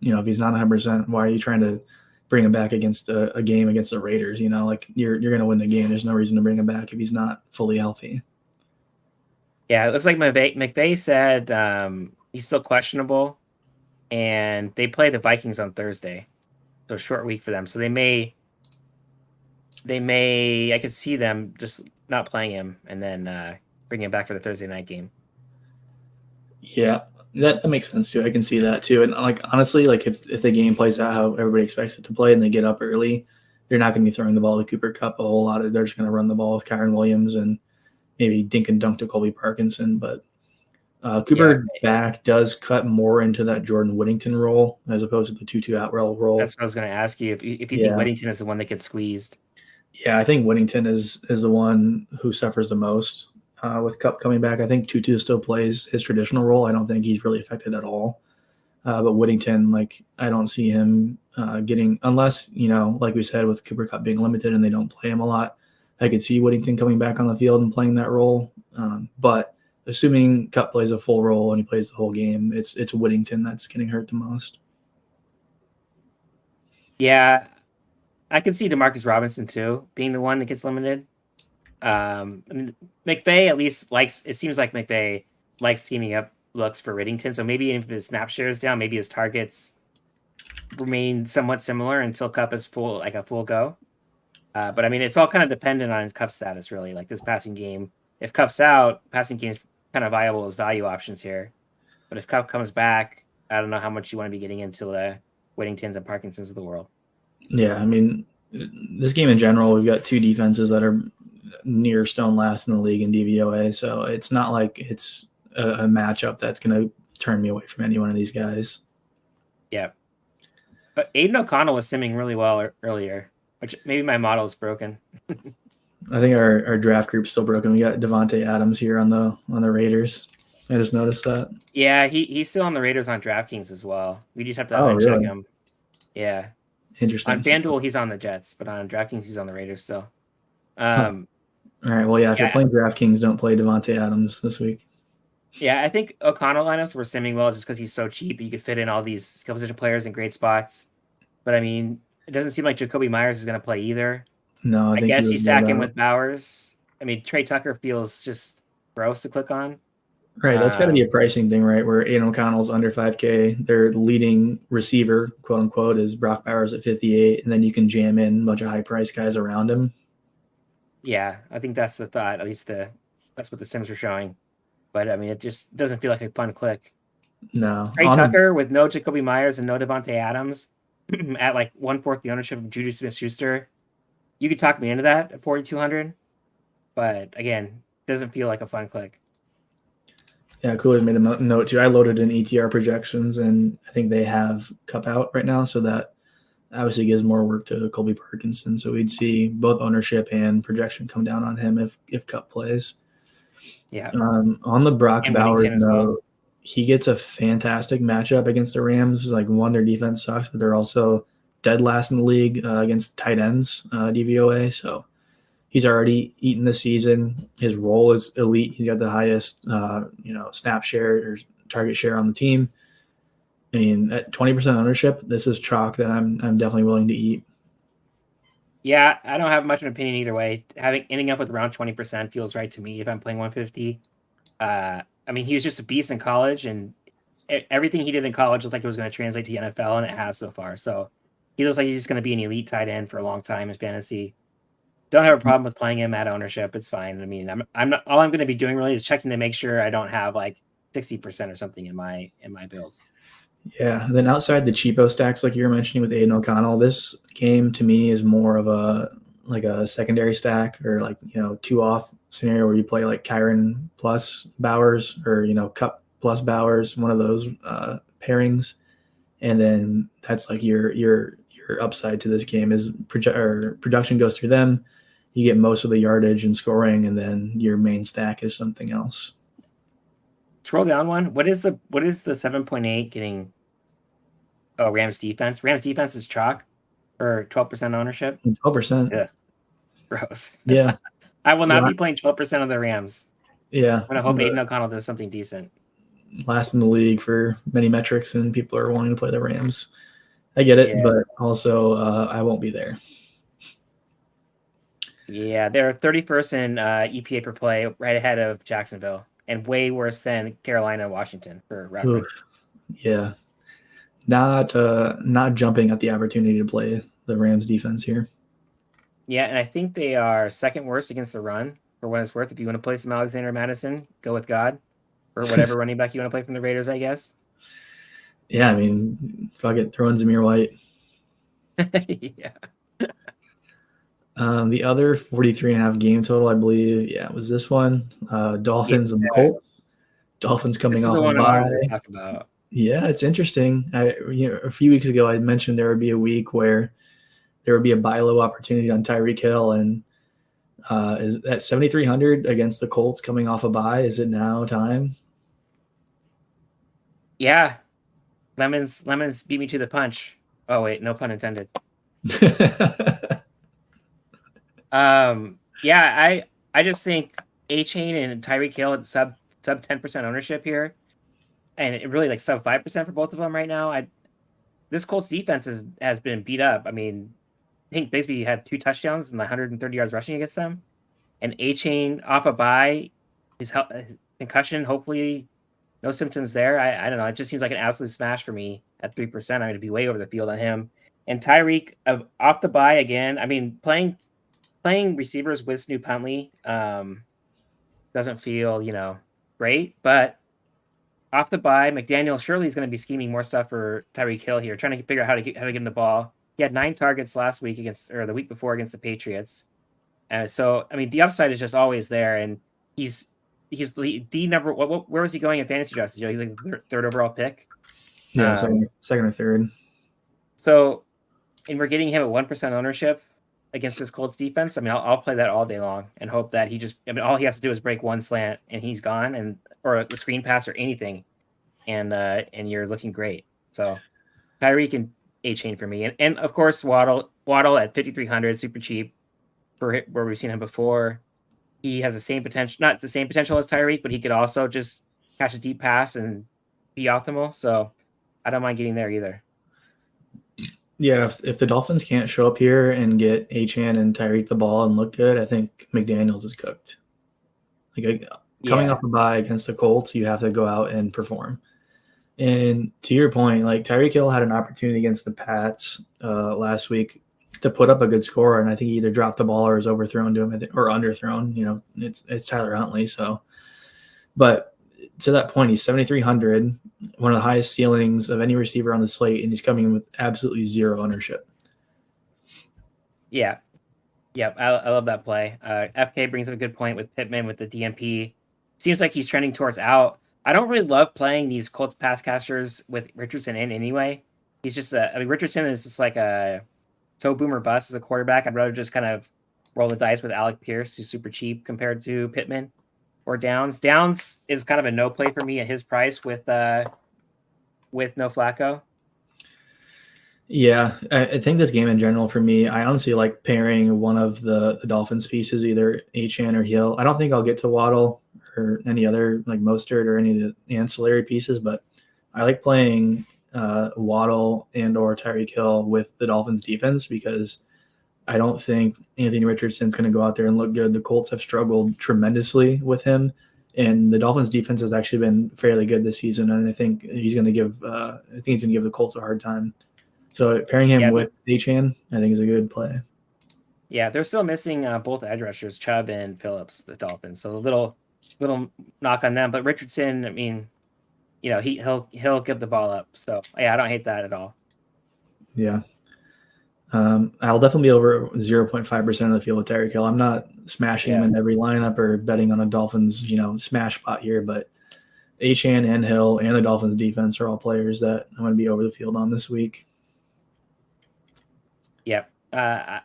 if he's not 100%, why are you trying to bring him back against a game against the Raiders? Like you're going to win the game. There's no reason to bring him back if he's not fully healthy. Yeah, it looks like McVay said he's still questionable, and they play the Vikings on Thursday, so a short week for them. So they may, I could see them just not playing him and then bring him back for the Thursday night game. Yeah, that makes sense too. I can see that too. And like honestly, like if the game plays out how everybody expects it to play and they get up early, they're not going to be throwing the ball to Cooper Kupp a whole lot. They're just going to run the ball with Kyren Williams and maybe dink and dunk to Colby Parkinson. But Cooper back does cut more into that Jordan Whittington role as opposed to the Tutu Atwell role. That's what I was going to ask you. If you think Whittington is the one that gets squeezed. Yeah, I think Whittington is the one who suffers the most with Kupp coming back. I think Tutu still plays his traditional role. I don't think he's really affected at all. But Whittington, like I don't see him getting, unless, like we said, with Cooper Kupp being limited and they don't play him a lot, I could see Whittington coming back on the field and playing that role. But assuming Kupp plays a full role and he plays the whole game, it's Whittington that's getting hurt the most. Yeah, I could see Demarcus Robinson too being the one that gets limited. I mean, McVay at least it seems like McVay likes scheming up looks for Whittington. So maybe if his snap share is down, maybe his targets remain somewhat similar until Kupp is a full go. But I mean, it's all kind of dependent on his Kupp status, really. Like this passing game, if Kupp's out, passing game is kind of viable as value options here. But if Kupp comes back, I don't know how much you want to be getting into the Whittingtons and Parkinsons of the world. Yeah, I mean, this game in general, we've got two defenses that are near stone last in the league in DVOA, so it's not like it's a matchup that's going to turn me away from any one of these guys. Yeah. But Aiden O'Connell was simming really well earlier, which maybe my model is broken. I think our draft group's still broken. We got Devontae Adams here on the Raiders. I just noticed that. Yeah, he's still on the Raiders on DraftKings as well. We just have to check him. Yeah. Interesting. On FanDuel, he's on the Jets, but on DraftKings, he's on the Raiders still. All right. Well, yeah, if you're playing DraftKings, don't play Devontae Adams this week. Yeah, I think O'Connell lineups were simming well just because he's so cheap. You could fit in all these skill position players in great spots. But, I mean, it doesn't seem like Jacoby Myers is going to play either. No, I guess you stack him with Bowers. I mean, Trey Tucker feels just gross to click on. Right, that's got to be a pricing thing, right? Where Aiden O'Connell's under 5K. Their leading receiver, quote unquote, is Brock Bowers at 58, and then you can jam in a bunch of high price guys around him. Yeah, I think that's the thought. At least that's what the Sims were showing. But I mean, it just doesn't feel like a fun click. No, Trey Tucker with no Jacoby Myers and no Devontae Adams. at like 1/4 the ownership of Juju Smith-Schuster, you could talk me into that at 4,200. But again, doesn't feel like a fun click. Yeah, Coolers made a note too. I loaded in ETR projections, and I think they have Cup out right now, so that obviously gives more work to Colby Parkinson. So we'd see both ownership and projection come down on him if Cup plays. Yeah. On the Brock And Bowers Whittington as well. note, he gets a fantastic matchup against the Rams. Like, one, their defense sucks, but they're also dead last in the league against tight ends, DVOA. So he's already eaten the season. His role is elite. He's got the highest, snap share or target share on the team. I mean, at 20% ownership, this is chalk that I'm definitely willing to eat. Yeah, I don't have much of an opinion either way. Ending up with around 20% feels right to me if I'm playing 150. I mean, he was just a beast in college, and everything he did in college looked like it was going to translate to the NFL, and it has so far. So he looks like he's just going to be an elite tight end for a long time in fantasy. Don't have a problem with playing him at ownership. It's fine. I mean, I'm not. All I'm going to be doing really is checking to make sure I don't have like 60% or something in my builds. Yeah. And then outside the cheapo stacks, like you were mentioning with Aiden O'Connell, this game to me is more of a secondary stack, or 2-off scenario where you play like Kyron plus Bowers, or Cup plus Bowers, one of those pairings, and then that's like your upside to this game is production goes through them. You get most of the yardage and scoring, and then your main stack is something else. Scroll down one. What is the 7.8 getting? Oh, Rams defense. Rams defense is chalk for 12% ownership. 12%. Yeah. Gross. Yeah. I will not be playing 12% of the Rams. Yeah. I'm gonna hope Aiden O'Connell does something decent. Last in the league for many metrics, and people are wanting to play the Rams. I get it, but also I won't be there. Yeah, they're 31st in EPA per play, right ahead of Jacksonville, and way worse than Carolina and Washington for reference. Oof. Yeah, not jumping at the opportunity to play the Rams defense here. Yeah, and I think they are second worst against the run, for what it's worth. If you want to play some Alexander Madison, go with God, or whatever running back you want to play from the Raiders, I guess. Yeah, I mean, fuck it, throw in Zamir White. Yeah. The other 43.5 game total, I believe, was this one. Dolphins and the Colts. Dolphins coming off the one a bye. I wanted to talk about. Yeah, it's interesting. A few weeks ago, I mentioned there would be a week where there would be a buy low opportunity on Tyreek Hill, and is at 7,300 against the Colts coming off a bye. Is it now time? Yeah, lemons beat me to the punch. Oh wait, no pun intended. Yeah, I just think A-Chain and Tyreek Hill at sub 10% ownership here, and it really like sub 5% for both of them right now. This Colts defense has been beat up. I mean, I think Bigsby had 2 touchdowns and 130 yards rushing against them, and A-Chain off a bye, his concussion, hopefully no symptoms there. I don't know. It just seems like an absolute smash for me at 3%. I'm going to be way over the field on him. And Tyreek off the bye again. I mean, playing receivers with Snoop Huntley doesn't feel, great, but off the bye, McDaniel surely is going to be scheming more stuff for Tyreek Hill here, trying to figure out how to give him the ball. He had 9 targets last week the week before against the Patriots. So, I mean, the upside is just always there, and he's the number. Where was he going in fantasy drafts? He's like the 3rd overall pick. Yeah, second or third. So, and we're getting him at 1% ownership against this Colts defense. I mean, I'll play that all day long and hope that all he has to do is break one slant and he's gone, or the screen pass or anything, and you're looking great. So Tyreek and A-Chain for me, and of course Waddle at 5,300, super cheap for where we've seen him before. He has the same potential, not the same potential as Tyreek, but he could also just catch a deep pass and be optimal. So I don't mind getting there either. Yeah, if the Dolphins can't show up here and get A-Chan and Tyreek the ball and look good, I think McDaniels is cooked. Coming off a bye against the Colts, you have to go out and perform. And to your point, like Tyreek Hill had an opportunity against the Pats last week to put up a good score, and I think he either dropped the ball or was overthrown to him or underthrown. It's Tyler Huntley. So, but to that point, he's 7,300, one of the highest ceilings of any receiver on the slate, and he's coming in with absolutely zero ownership. Yeah. Yep, I love that play. FK brings up a good point with Pittman with the DMP. Seems like he's trending towards out. I don't really love playing these Colts pass catchers with Richardson in anyway. He's just Richardson is just like a so boomer bust as a quarterback. I'd rather just kind of roll the dice with Alec Pierce, who's super cheap compared to Pittman or Downs. Downs is kind of a no play for me at his price with no Flacco. Yeah, I think this game in general for me, I honestly like pairing one of the Dolphins pieces, either Achane or Hill. I don't think I'll get to Waddle or any other like Mostert or any of the ancillary pieces, but I like playing Waddle and or Tyreek Hill with the Dolphins defense because I don't think Anthony Richardson's going to go out there and look good. The Colts have struggled tremendously with him, and the Dolphins defense has actually been fairly good this season. And I think he's going to give the Colts a hard time. So pairing him with Achane, I think is a good play. Yeah, they're still missing both edge rushers, Chubb and Phillips, the Dolphins. So a little knock on them. But Richardson, I mean, he'll give the ball up. So yeah, I don't hate that at all. Yeah. I'll definitely be over 0.5% of the field with Tyreek Hill. I'm not smashing him in every lineup or betting on a Dolphins, smash spot here, but Achane and Hill and the Dolphins defense are all players that I'm going to be over the field on this week. Yep. I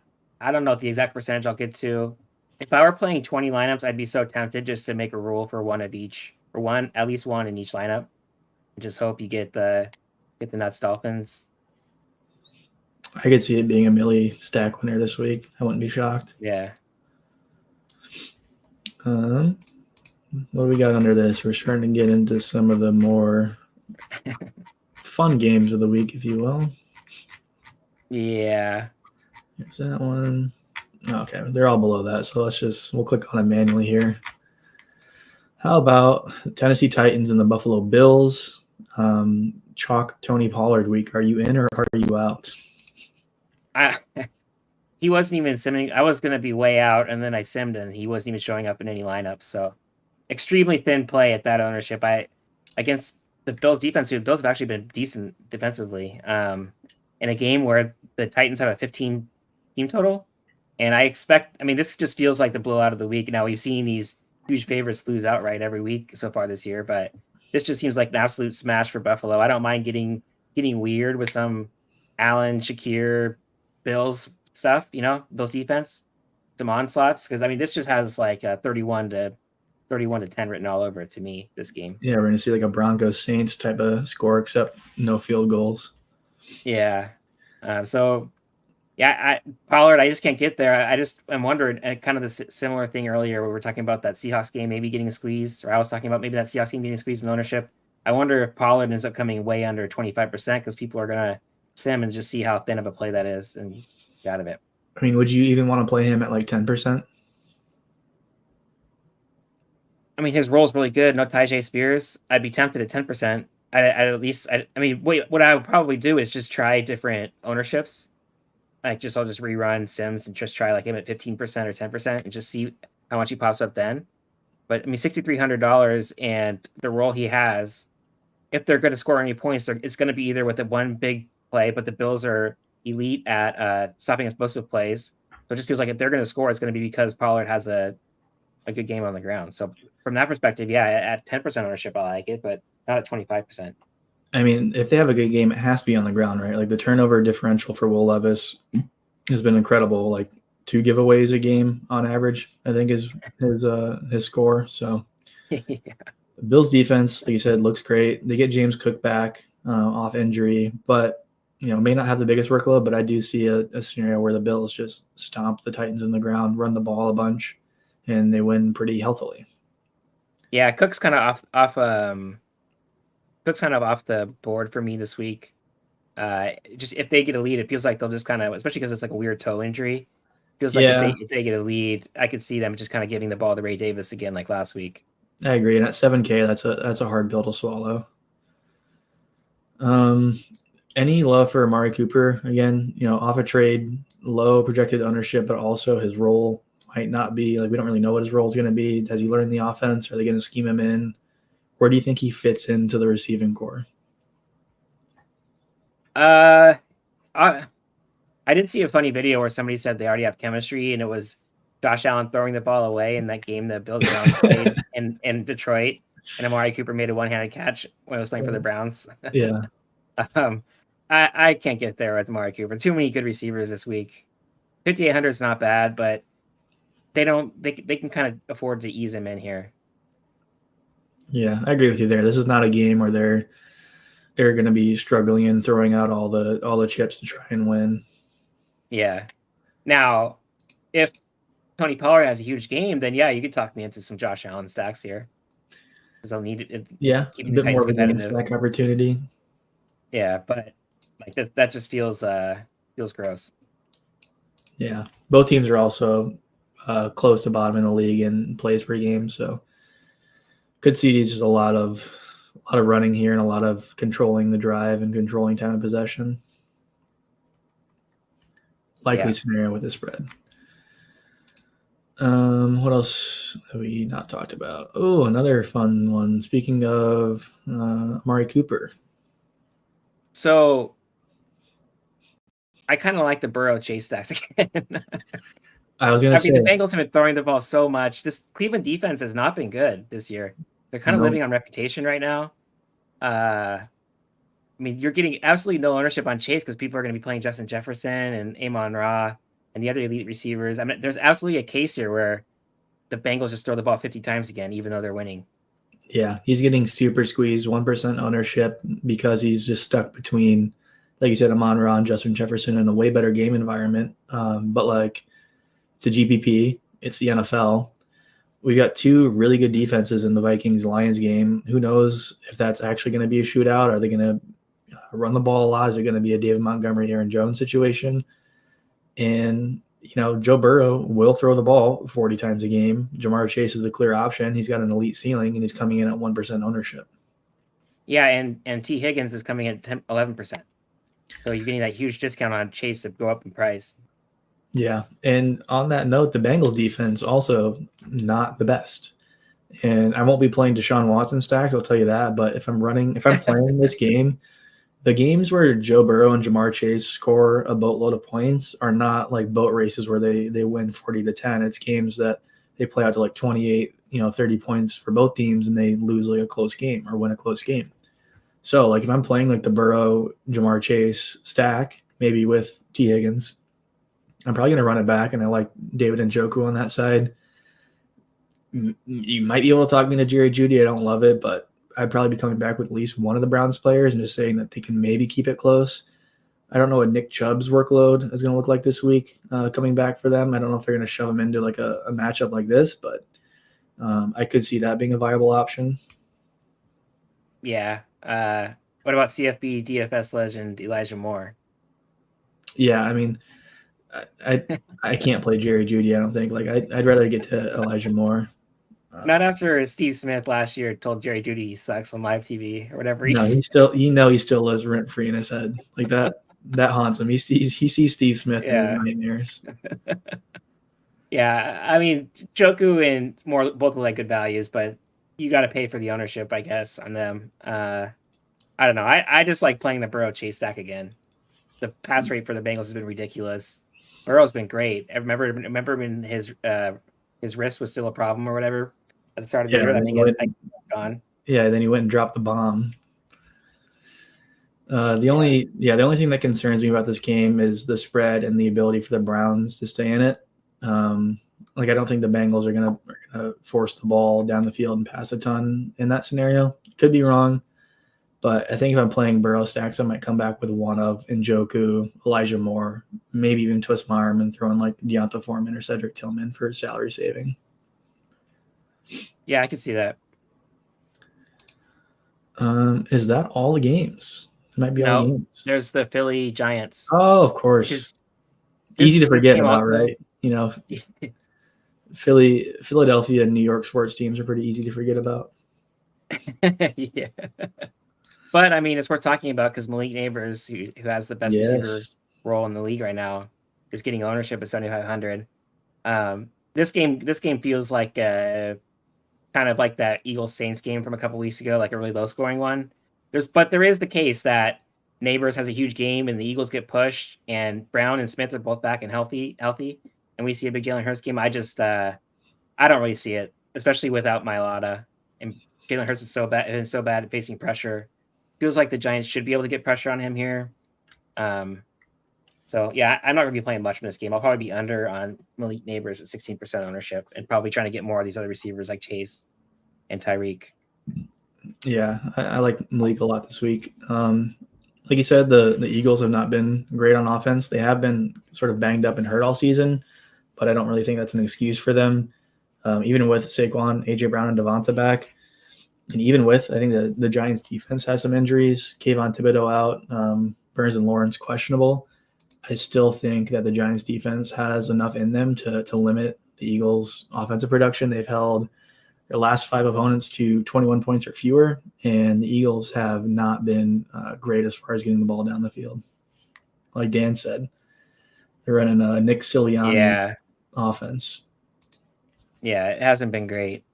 don't know the exact percentage I'll get to. If I were playing 20 lineups, I'd be so tempted just to make a rule for one of each, or at least one in each lineup. Just hope you get the nuts Dolphins. I could see it being a Millie stack winner this week. I wouldn't be shocked. Yeah. What do we got under this? We're starting to get into some of the more fun games of the week, if you will. Yeah. There's that one. Okay, they're all below that, so we'll click on it manually here. How about the Tennessee Titans and the Buffalo Bills? Chalk Tony Pollard week. Are you in or are you out? He wasn't even simming. I was going to be way out, and then I simmed, and he wasn't even showing up in any lineup. So extremely thin play at that ownership. Against the Bills defense, the Bills have actually been decent defensively. In a game where the Titans have a 15 team total. And this just feels like the blowout of the week. Now we've seen these huge favorites lose outright every week so far this year, but this just seems like an absolute smash for Buffalo. I don't mind getting weird with some Allen, Shakir, Bills stuff, Bills defense, some onslaughts. Cause this just has like a 31 to 10 written all over it to me, this game. Yeah. We're going to see like a Broncos Saints type of score, except no field goals. Yeah. Pollard, I just can't get there. I'm wondering kind of the similar thing earlier where we were talking about that Seahawks game maybe getting squeezed, or I was talking about maybe that Seahawks game getting squeezed in ownership. I wonder if Pollard ends up coming way under 25% because people are going to sim and just see how thin of a play that is and get out of it. Would you even want to play him at like 10%? His role is really good. No Tyjae Spears. I'd be tempted at 10%. What I would probably do is just try different ownerships. I'll just rerun Sims and just try like him at 15% or 10% and just see how much he pops up then. But $6,300 and the role he has, if they're going to score any points, it's going to be either with the one big play, but the Bills are elite at stopping explosive plays. So it just feels like if they're going to score, it's going to be because Pollard has a good game on the ground. So from that perspective, yeah, at 10% ownership, I like it, but not at 25%. If they have a good game, it has to be on the ground, right? Like the turnover differential for Will Levis has been incredible. Like 2 giveaways a game on average, I think is his score. So yeah. Bills defense, like you said, looks great. They get James Cook back off injury, but may not have the biggest workload. But I do see a scenario where the Bills just stomp the Titans in the ground, run the ball a bunch, and they win pretty healthily. Yeah, Cook's kind of off the board for me this week. Just if they get a lead, it feels like they'll just kind of, especially because it's like a weird toe injury. Feels like if they get a lead, I could see them just kind of giving the ball to Ray Davis again, like last week. I agree. And at 7K, that's a hard pill to swallow. Any love for Amari Cooper again? Off a trade, low projected ownership, but also his role might not be like we don't really know what his role is going to be. Has he learned the offense? Are they going to scheme him in? where do you think he fits into the receiving core? I I did see a funny video where somebody said they already have chemistry, and it was Josh Allen throwing the ball away in that game the Bills Browns played in Detroit, and Amari Cooper made a one-handed catch when I was playing for the Browns. Yeah. I can't get there with Amari Cooper. Too many good receivers this week. 5,800 is not bad, but they can kind of afford to ease him in here. Yeah, I agree with you there. This is not a game where they're going to be struggling and throwing out all the chips to try and win. Yeah. Now, if Tony Pollard has a huge game, then yeah, you could talk me into some Josh Allen stacks here because I'll need it. Yeah, Keeping a the bit more Titans of a game competitive. stack opportunity. Yeah, but like that just feels gross. Yeah, both teams are also close to bottom in the league in plays per game, so could see just a lot of running here and a lot of controlling the drive and controlling time of possession. Likely scenario with the spread. What else have we not talked about? Oh, another fun one. Speaking of Amari Cooper. So I kind of like the Burrow Chase stacks again. I was gonna say the Bengals have been throwing the ball so much. This Cleveland defense has not been good this year. They're kind of living on reputation right now. I mean, you're getting absolutely no ownership on Chase because people are going to be playing Justin Jefferson and Amon Ra and the other elite receivers. I mean, there's absolutely a case here where the Bengals just throw the ball 50 times again, even though they're winning. Yeah, he's getting super squeezed, 1% ownership because he's just stuck between, like you said, Amon Ra and Justin Jefferson in a way better game environment. But like, it's a GPP, it's the NFL. We got two really good defenses in the Vikings-Lions game. Who knows if that's actually going to be a shootout? Are they going to run the ball a lot? Is it going to be a David Montgomery, Aaron Jones situation? And, Joe Burrow will throw the ball 40 times a game. Jamar Chase is a clear option. He's got an elite ceiling, and he's coming in at 1% ownership. Yeah, and T. Higgins is coming in at 11%. So you're getting that huge discount on Chase to go up in price. Yeah, and on that note, the Bengals defense also not the best. And I won't be playing Deshaun Watson stacks, I'll tell you that. But if I'm playing this game, the games where Joe Burrow and Jamar Chase score a boatload of points are not like boat races where they win 40-10. It's games that they play out to like 28, 30 points for both teams, and they lose like a close game or win a close game. So like if I'm playing like the Burrow Jamar Chase stack, maybe with T. Higgins, I'm probably going to run it back, and I like David Njoku on that side. You might be able to talk me to Jerry Jeudy. I don't love it, but I'd probably be coming back with at least one of the Browns players and just saying that they can maybe keep it close. I don't know what Nick Chubb's workload is going to look like this week coming back for them. I don't know if they're going to shove him into like a matchup like this, but I could see that being a viable option. Yeah. What about CFB DFS legend Elijah Moore? Yeah, I mean, I can't play Jerry Jeudy. I don't think. Like I'd rather get to Elijah Moore. Not after Steve Smith last year told Jerry Jeudy he sucks on live TV or whatever. No, he still lives rent free in his head. Like that haunts him. He sees Steve Smith in his nightmares. Yeah, I mean, Joku and Moore both look like good values, but you got to pay for the ownership, I guess, on them. I don't know. I just like playing the Burrow Chase stack again. The pass rate for the Bengals has been ridiculous. Burrow's been great. I remember when his wrist was still a problem or whatever at the start of the year. I think it's gone. Yeah, then he went and dropped the bomb. The only thing that concerns me about this game is the spread and the ability for the Browns to stay in it. I don't think the Bengals are gonna force the ball down the field and pass a ton in that scenario. Could be wrong, but I think if I'm playing Burrow stacks, I might come back with one of Njoku, Elijah Moore, maybe even twist my arm and throw in like Deonta Foreman or Cedric Tillman for salary saving. Yeah, I can see that. Is that all the games? It might be all the games. There's the Philly Giants. Oh, of course. Easy to forget about, right? Philadelphia and New York sports teams are pretty easy to forget about. Yeah. But, I mean, it's worth talking about because Malik Neighbors, who has the best receiver role in the league right now, is getting ownership at 7,500. This game feels like kind kind of like that Eagles Saints game from a couple weeks ago, like a really low scoring one. There is the case that Neighbors has a huge game and the Eagles get pushed, and Brown and Smith are both back and healthy, and we see a big Jalen Hurts game. I don't really see it, especially without Mailata. And Jalen Hurts is so bad at facing pressure. Feels like the Giants should be able to get pressure on him here. So yeah, I'm not gonna be playing much in this game. I'll probably be under on Malik Neighbors at 16% ownership, and probably trying to get more of these other receivers like Chase and Tyreek. Yeah, I like Malik a lot this week. Like you said, the Eagles have not been great on offense. They have been sort of banged up and hurt all season, but I don't really think that's an excuse for them. Even with Saquon, AJ Brown, and Devonta back, and even with, I think the Giants defense has some injuries. Kayvon Thibodeau out, Burns and Lawrence questionable. I still think that the Giants defense has enough in them to limit the Eagles' offensive production. They've held their last 5 opponents to 21 points or fewer, and the Eagles have not been great as far as getting the ball down the field. Like Dan said, they're running a Nick Sirianni offense. Yeah, it hasn't been great.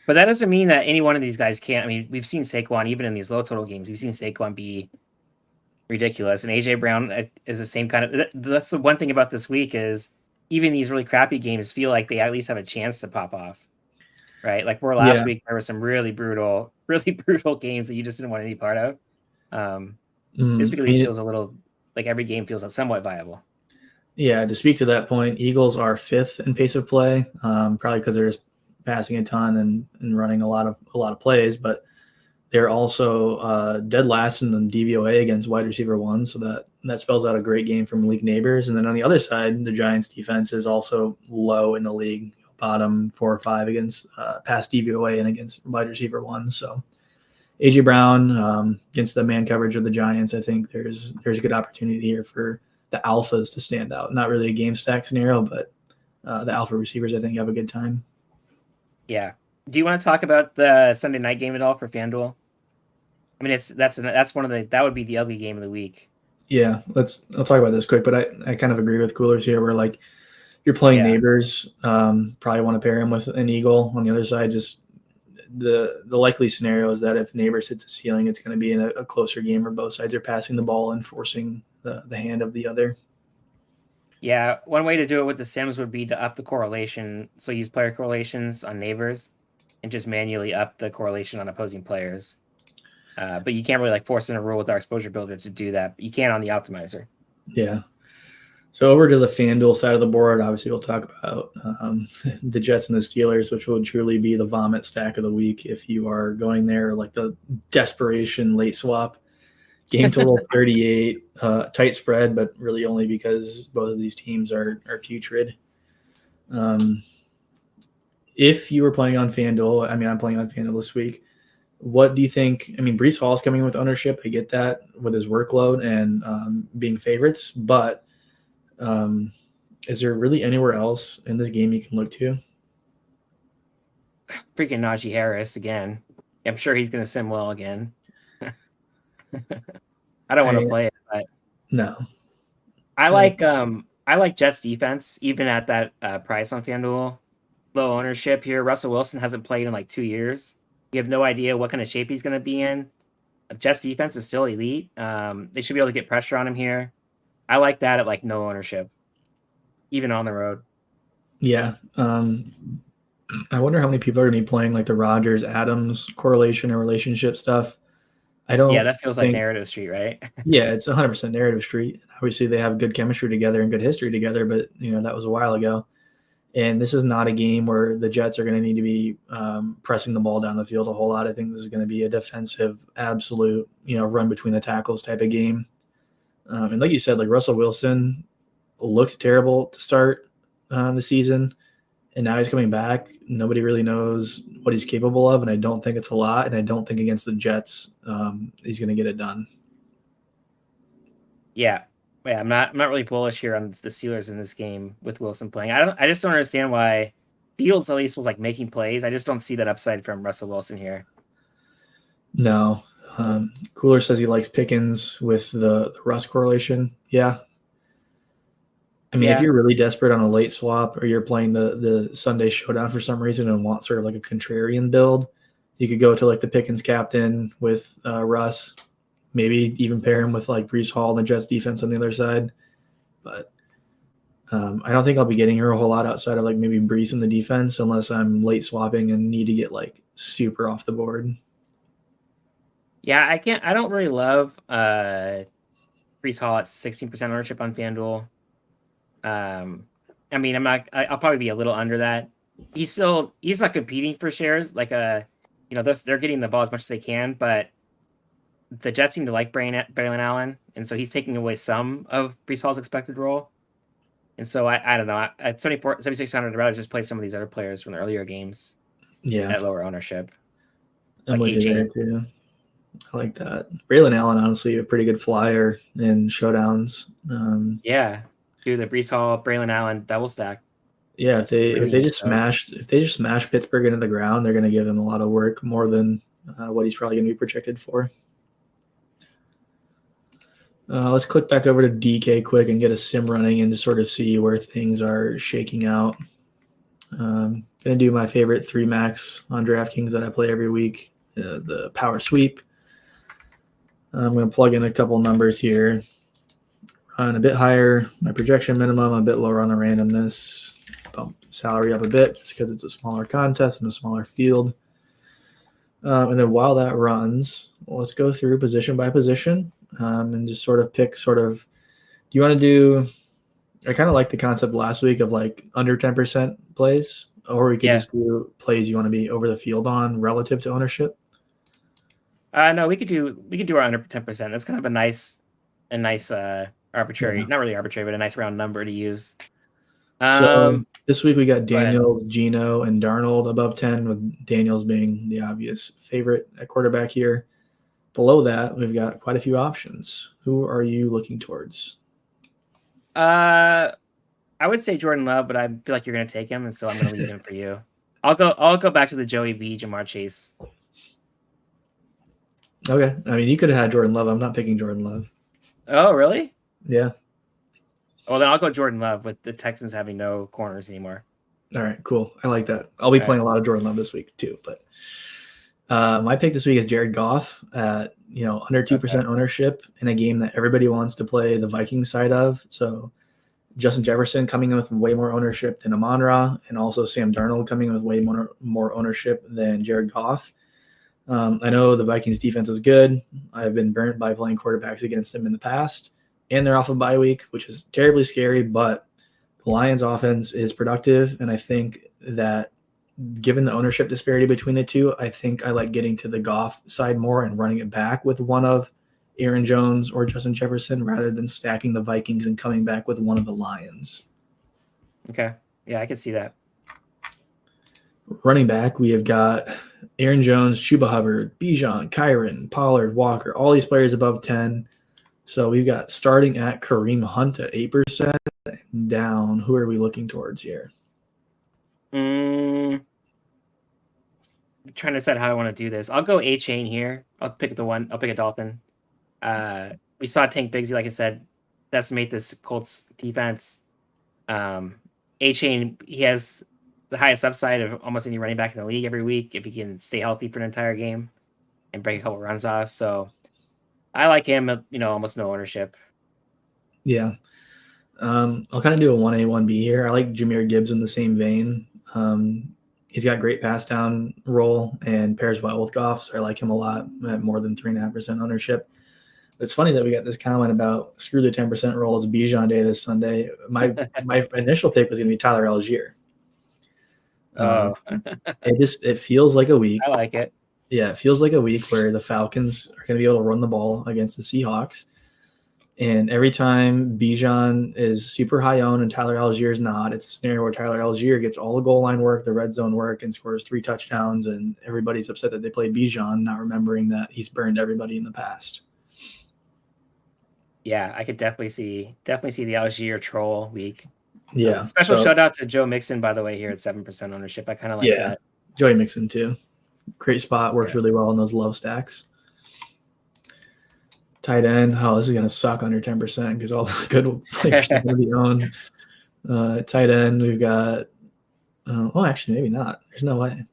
But that doesn't mean that any one of these guys can't. I mean, we've seen Saquon, even in these low total games, we've seen Saquon be ridiculous. And AJ Brown is the same kind of. That's the one thing about this week is even these really crappy games feel like they at least have a chance to pop off, right? Like where last week there were some really brutal games that you just didn't want any part of. This week at least feels a little like every game feels somewhat viable. Yeah, to speak to that point, Eagles are 5th in pace of play, probably because they're just passing a ton and running a lot of plays, but they're also dead last in the DVOA against wide receiver 1, so that spells out a great game for Malik Neighbors. And then on the other side, the Giants defense is also low in the league, bottom 4 or 5 against pass DVOA and against wide receiver 1. So AJ Brown against the man coverage of the Giants, I think there's a good opportunity here for the alphas to stand out. Not really a game stack scenario, but the alpha receivers, I think, have a good time. Yeah. Do you want to talk about the Sunday night game at all for FanDuel? I mean, that's one of that would be the ugly game of the week. Yeah, I'll talk about this quick, but I kind of agree with Coolers here, where like you're playing Neighbors, probably want to pair him with an Eagle. On the other side, just the likely scenario is that if Neighbors hits a ceiling, it's going to be in a closer game where both sides are passing the ball and forcing the hand of the other. Yeah, one way to do it with the Sims would be to up the correlation. So use player correlations on Neighbors and just manually up the correlation on opposing players. But you can't really like force in a rule with our exposure builder to do that. But you can on the optimizer. Yeah. So over to the FanDuel side of the board, obviously we'll talk about the Jets and the Steelers, which will truly be the vomit stack of the week if you are going there, like the desperation late swap. Game total 38, tight spread, but really only because both of these teams are putrid. If you were playing on FanDuel, I mean, I'm playing on FanDuel this week. What do you think? I mean, Breece Hall is coming with ownership. I get that with his workload and being favorites, but is there really anywhere else in this game you can look to? Freaking Najee Harris again. I'm sure he's going to sim well again. I don't want to play it, but no. I like Jets defense even at that price on FanDuel. Low ownership here. Russell Wilson hasn't played in like 2 years. You have no idea what kind of shape he's going to be in. Jets defense is still elite. They should be able to get pressure on him here. I like that at like no ownership, even on the road. Yeah. I wonder how many people are going to be playing like the Rodgers-Adams correlation or relationship stuff. Yeah, that feels like narrative street, right? Yeah, it's 100% narrative street. Obviously, they have good chemistry together and good history together, but that was a while ago. And this is not a game where the Jets are going to need to be pressing the ball down the field a whole lot. I think this is going to be a defensive, absolute, run between the tackles type of game. And like you said, like Russell Wilson looked terrible to start the season, and now he's coming back. Nobody really knows what he's capable of, and I don't think it's a lot. And I don't think against the Jets he's going to get it done. Yeah. I'm not really bullish here on the Steelers in this game with Wilson playing. I just don't understand why Fields at least was like making plays. I just don't see that upside from Russell Wilson here. No. Cooler says he likes Pickens with the Russ correlation. Yeah. I mean, if you're really desperate on a late swap or you're playing the Sunday Showdown for some reason and want sort of like a contrarian build, you could go to like the Pickens captain with Russ, maybe even pair him with like Breece Hall and the Jets defense on the other side. But I don't think I'll be getting her a whole lot outside of like maybe Breece in the defense unless I'm late swapping and need to get like super off the board. Yeah, I don't really love Breece Hall at 16% ownership on FanDuel. I mean, I'll probably be a little under that. He's not competing for shares. Like, they're getting the ball as much as they can, but the Jets seem to like Braylon Allen, and so he's taking away some of Breece Hall's expected role. And so I don't know. At 7,600, I'd rather just play some of these other players from the earlier games. Yeah, at lower ownership. I'm with you there too. I like that. Braylon Allen, honestly, a pretty good flyer in showdowns. Yeah, do the Breece Hall, Braylon Allen double stack. Yeah, if they just smash Pittsburgh into the ground, they're going to give him a lot of work, more than what he's probably going to be projected for. Let's click back over to DK quick and get a sim running and just sort of see where things are shaking out. Going to do my favorite 3 max on DraftKings that I play every week, the power sweep. I'm going to plug in a couple numbers here. Run a bit higher, my projection minimum, a bit lower on the randomness. Bump salary up a bit just because it's a smaller contest and a smaller field. And then while that runs, let's go through position by position and just sort of pick do you want to do, I kind of like the concept last week of like under 10% plays, or we could just do plays you want to be over the field on relative to ownership. No, we could do our under 10%. That's kind of a nice arbitrary, not really arbitrary, but a nice round number to use. So this week we got Daniels, Geno, and Darnold above 10, with Daniels being the obvious favorite at quarterback here. Below that, we've got quite a few options. Who are you looking towards? I would say Jordan Love, but I feel like you're going to take him, and so I'm going to leave him for you. I'll go back to the Joey B, Jamar Chase. Okay. I mean, you could have had Jordan Love. I'm not picking Jordan Love. Oh, really? Yeah. Well, then I'll go Jordan Love with the Texans having no corners anymore. All right, cool. I like that. I'll be playing a lot of Jordan Love this week too. But my pick this week is Jared Goff at under 2% ownership in a game that everybody wants to play the Vikings side of. So Justin Jefferson coming in with way more ownership than Amon-Ra, and also Sam Darnold coming in with way more ownership than Jared Goff. I know the Vikings defense is good. I've been burnt by playing quarterbacks against them in the past, and they're off a bye week, which is terribly scary, but the Lions offense is productive. And I think that given the ownership disparity between the two, I think I like getting to the Goff side more and running it back with one of Aaron Jones or Justin Jefferson rather than stacking the Vikings and coming back with one of the Lions. Okay. Yeah, I can see that. Running back, we have got Aaron Jones, Chuba Hubbard, Bijan, Kyron, Pollard, Walker, all these players above 10. So we've got starting at Kareem Hunt at 8% down. Who are we looking towards here? I'm trying to decide how I want to do this. I'll go A-Chain here. I'll pick a Dolphin. We saw Tank Bigsby, like I said, decimate this Colts defense. A-Chain, he has the highest upside of almost any running back in the league every week if he can stay healthy for an entire game and break a couple runs off. So I like him, almost no ownership. Yeah. I'll kind of do a 1A, 1B here. I like Jahmyr Gibbs in the same vein. He's got great pass down role and pairs well with Goff, so I like him a lot at more than 3.5% ownership. It's funny that we got this comment about screw the 10% roll as Bijan Day this Sunday. My initial pick was going to be Tyler Algier. It feels like a week. I like it. Yeah, it feels like a week where the Falcons are going to be able to run the ball against the Seahawks. And every time Bijan is super high owned and Tyler Algier is not, it's a scenario where Tyler Algier gets all the goal line work, the red zone work, and scores 3 touchdowns. And everybody's upset that they played Bijan, not remembering that he's burned everybody in the past. Yeah, I could definitely see the Algier troll week. Yeah. Special shout out to Joe Mixon, by the way, here at 7% ownership. I kind of like that. Joey Mixon too. Great spot. Works really well in those love stacks. Tight end. Oh, this is going to suck under 10% because all the good players are going to be owned. Tight end, we've got. Actually, maybe not. There's no way.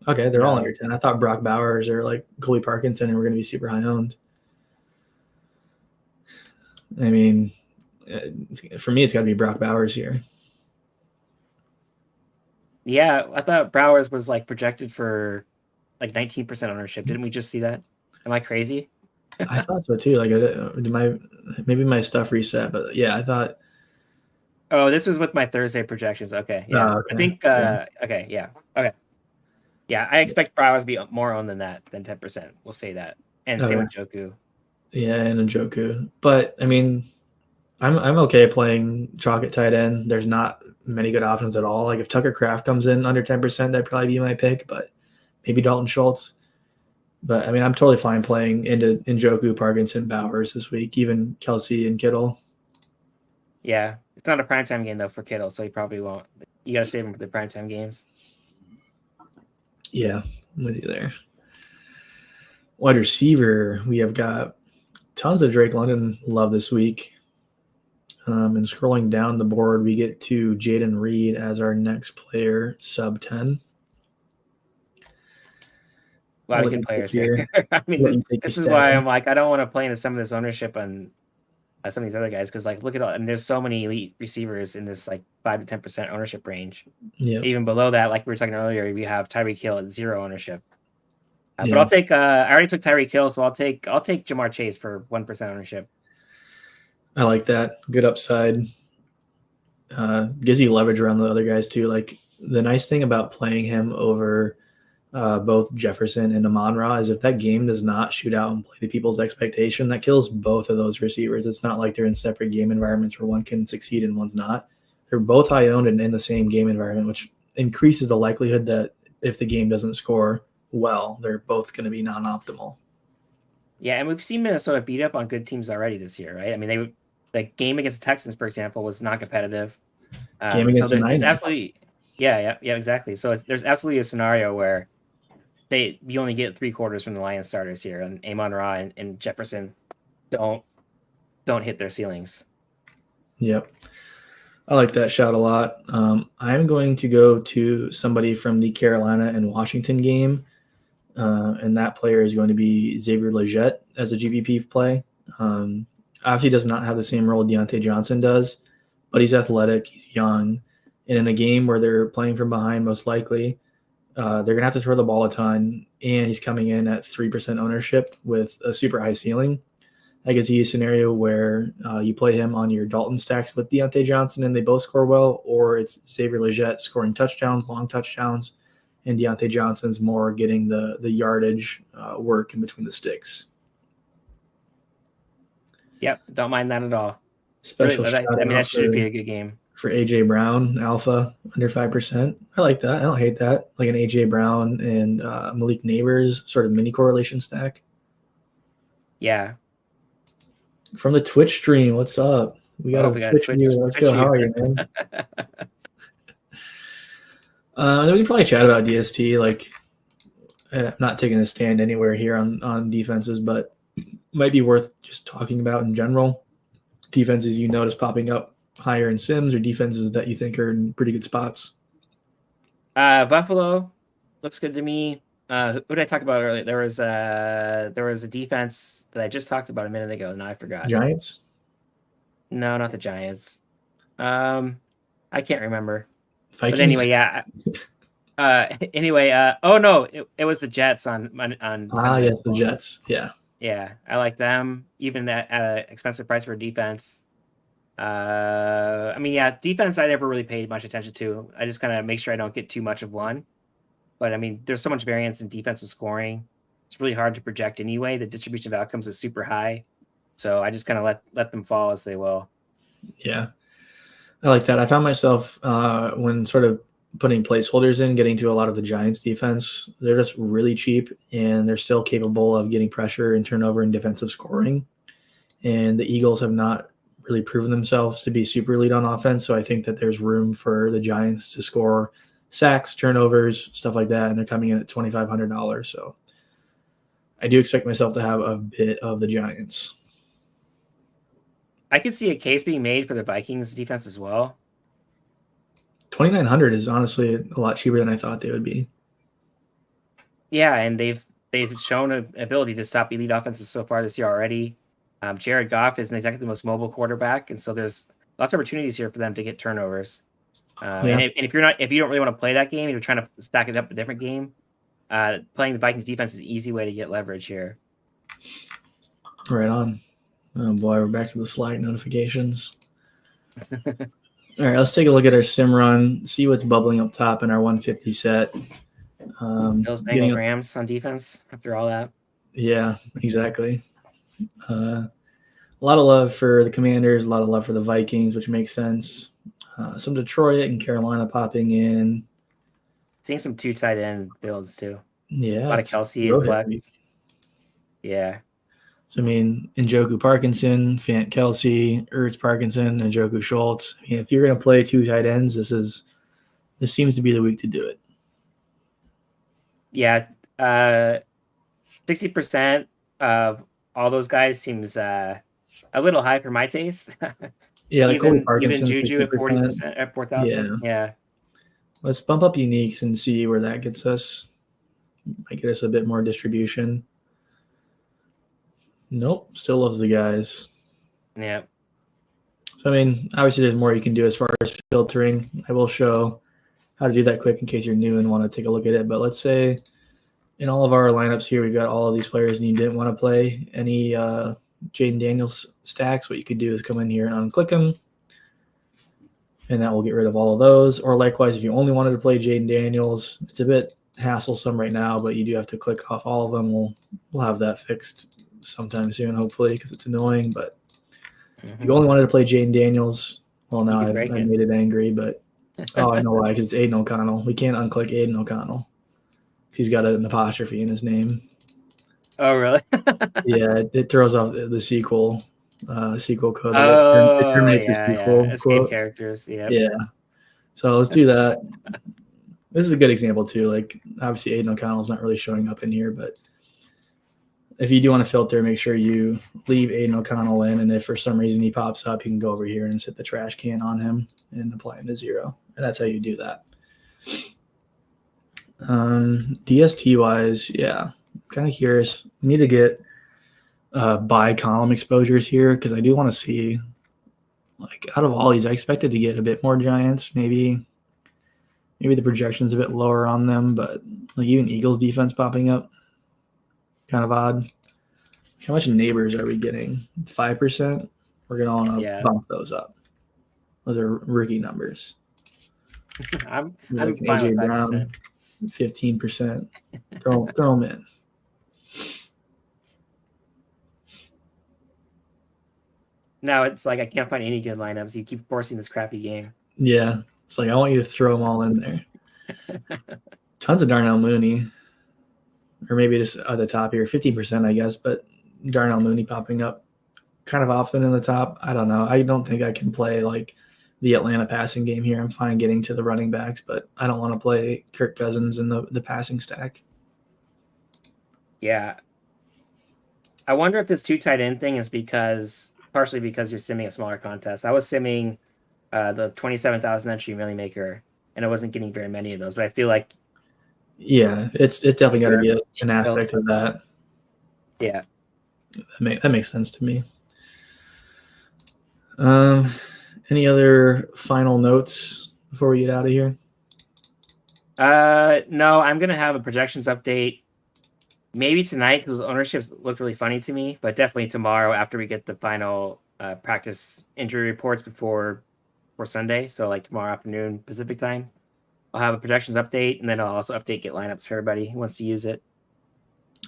Okay, they're all No. under 10. I thought Brock Bowers or like Colby Parkinson were going to be super high owned. I mean, for me, it's got to be Brock Bowers here. Yeah, I thought Browers was like projected for like 19% ownership. Didn't we just see that? Am I crazy? I thought so too. Like, maybe my stuff reset, but yeah, I thought. Oh, this was with my Thursday projections. Okay, yeah. Okay. I think. Okay, yeah. Okay, yeah. I expect Browers to be more owned than that, than 10%. We'll say that, and same with Joku. Yeah, and Njoku. But I mean, I'm okay playing chalk at tight end. There's not many good options at all. Like if Tucker Kraft comes in under 10%, that'd probably be my pick. But maybe Dalton Schultz. But I mean, I'm totally fine playing into Njoku, Parkinson, Bowers this week, even Kelsey and Kittle. Yeah, it's not a primetime game though for Kittle, so he probably won't. You gotta save him for the primetime games. Yeah, I'm with you there. Wide receiver, we have got tons of Drake London love this week. And scrolling down the board, we get to Jaden Reed as our next player, sub 10. A lot of good players here. I mean, this is why I'm like, I don't want to play into some of this ownership on some of these other guys because, like, look at all. I mean, there's so many elite receivers in this like 5 to 10% ownership range. Yeah. Even below that, like we were talking earlier, we have Tyreek Hill at 0 ownership. But I'll take. I already took Tyreek Hill, so I'll take Jamar Chase for 1% ownership. I like that. Good upside. Gives you leverage around the other guys too. Like the nice thing about playing him over both Jefferson and Amon-Ra is if that game does not shoot out and play to people's expectation, that kills both of those receivers. It's not like they're in separate game environments where one can succeed and one's not. They're both high owned and in the same game environment, which increases the likelihood that if the game doesn't score well, they're both going to be non-optimal. Yeah, and we've seen Minnesota beat up on good teams already this year, right? I mean, the game against the Texans, for example, was not competitive. Game against the Niners. It's absolutely, yeah, exactly. So there's absolutely a scenario where you only get 3/4 from the Lions starters here, and Amon-Ra and Jefferson don't hit their ceilings. Yep. I like that shot a lot. I'm going to go to somebody from the Carolina and Washington game, and that player is going to be Xavier Legette as a GPP play. Obviously does not have the same role Deontay Johnson does, but he's athletic, he's young, and in a game where they're playing from behind most likely, they're going to have to throw the ball a ton, and he's coming in at 3% ownership with a super high ceiling. I could see a scenario where you play him on your Dalton stacks with Deontay Johnson and they both score well, or it's Xavier Legette scoring touchdowns, long touchdowns, and Deontay Johnson's more getting the yardage work in between the sticks. Yep, don't mind that at all. Special really, I mean, that should be a good game. For A.J. Brown, alpha, under 5%. I like that. I don't hate that. Like an A.J. Brown and Malik Neighbors sort of mini correlation stack. Yeah. From the Twitch stream, what's up? We got a Twitch view. Let's go. How are you, man? Then we can probably chat about DST. Like, I'm not taking a stand anywhere here on defenses, but might be worth just talking about in general. Defenses you notice popping up higher in Sims, or defenses that you think are in pretty good spots. Buffalo looks good to me. Who did I talk about earlier? There was a defense that I just talked about a minute ago. Now I forgot. Giants? No, not the Giants. I can't remember. Vikings? But anyway, yeah. Oh no, it was the Jets on. Yes, the Jets. Yeah. Yeah, I like them, even at an expensive price for defense. I mean, yeah, defense I never really paid much attention to. I just kind of make sure I don't get too much of one. But I mean, there's so much variance in defensive scoring. It's really hard to project anyway. The distribution of outcomes is super high. So I just kind of let them fall as they will. Yeah. I like that. I found myself when sort of putting placeholders in, getting to a lot of the Giants defense. They're just really cheap, and they're still capable of getting pressure and turnover and defensive scoring. And the Eagles have not really proven themselves to be super elite on offense. So I think that there's room for the Giants to score sacks, turnovers, stuff like that. And they're coming in at $2,500. So I do expect myself to have a bit of the Giants. I could see a case being made for the Vikings defense as well. $2,900 is honestly a lot cheaper than I thought they would be. Yeah, and they've shown an ability to stop elite offenses so far this year already. Jared Goff isn't exactly the most mobile quarterback, and so there's lots of opportunities here for them to get turnovers. Yeah. And if you don't really want to play that game, you're trying to stack it up a different game. Playing the Vikings defense is an easy way to get leverage here. Right on. Oh boy, we're back to the Slate notifications. All right, let's take a look at our sim run, see what's bubbling up top in our 150 set. Bills, Bengals, Rams on defense after all that. Yeah, exactly. A lot of love for the Commanders, a lot of love for the Vikings, which makes sense. Some Detroit and Carolina popping in. Seeing some 2 tight end builds too. Yeah. A lot of Kelsey and Flex. Yeah. So, I mean, Njoku Parkinson, Fant Kelsey, Ertz Parkinson, Njoku Schultz. I mean, if you're going to play 2 tight ends, this seems to be the week to do it. Yeah. 60% of all those guys seems a little high for my taste. Yeah, like even Parkinson, Juju 60%. at 40% at 4,000. Yeah. Let's bump up uniques and see where that gets us. Might get us a bit more distribution. Nope, still loves the guys. Yeah. So, I mean, obviously there's more you can do as far as filtering. I will show how to do that quick in case you're new and want to take a look at it. But let's say in all of our lineups here, we've got all of these players and you didn't want to play any Jaden Daniels stacks. What you could do is come in here and unclick them, and that will get rid of all of those. Or likewise, if you only wanted to play Jaden Daniels, it's a bit hasslesome right now, but you do have to click off all of them. We'll have that fixed sometime soon, hopefully, because it's annoying. But if you only wanted to play Jaden Daniels, well, now I made it angry, but I know why, because it's Aiden O'Connell. We can't unclick Aiden O'Connell. He's got an apostrophe in his name. Oh, really? Yeah, it throws off the sequel code. Oh, it terminates the sequel Escape quote. characters. Yeah. So let's do that. This is a good example too. Like, obviously Aiden O'Connell's not really showing up in here, but if you do want to filter, make sure you leave Aiden O'Connell in, and if for some reason he pops up, you can go over here and set the trash can on him and apply him to 0. And that's how you do that. DST wise, yeah, I'm kind of curious. We need to get by column exposures here, because I do want to see, like, out of all these, I expected to get a bit more Giants. Maybe the projection's a bit lower on them, but like even Eagles defense popping up, kind of odd. How much neighbors are we getting? 5%. We're gonna want to bump those up. Those are rookie numbers. I'm like fine AJ with 5%. Brown, 15%. Throw them in. Now it's like I can't find any good lineups. You keep forcing this crappy game. Yeah, it's like I want you to throw them all in there. Tons of Darnell Mooney, or maybe just at the top here, 15%, I guess. But Darnell Mooney popping up kind of often in the top. I don't know. I don't think I can play like the Atlanta passing game here. I'm fine getting to the running backs, but I don't want to play Kirk Cousins in the passing stack. Yeah. I wonder if this 2 tight end thing is partially because you're simming a smaller contest. I was simming the 27,000 entry Millie Maker, and I wasn't getting very many of those, but I feel like it's definitely got to be an aspect of that. Yeah. That makes sense to me. Any other final notes before we get out of here? No, I'm going to have a projections update maybe tonight, because ownership looked really funny to me, but definitely tomorrow after we get the final practice injury reports before Sunday. So like tomorrow afternoon Pacific time, I'll have a projections update, and then I'll also update get lineups for everybody who wants to use it.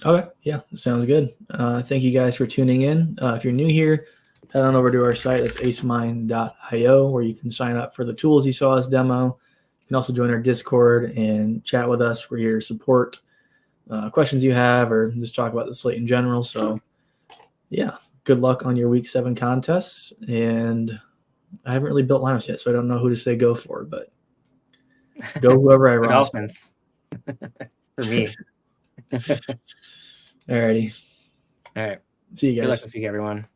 Okay. Yeah, sounds good. Thank you guys for tuning in. If you're new here, head on over to our site. That's AceMind.io, where you can sign up for the tools you saw us demo. You can also join our Discord and chat with us. We're here to support questions you have, or just talk about the slate in general. So yeah, good luck on your week 7 contests. And I haven't really built lineups yet, so I don't know who to say go for, but go whoever I roster. Dolphins for me. Alrighty. All right. See you guys. Good luck this week, everyone.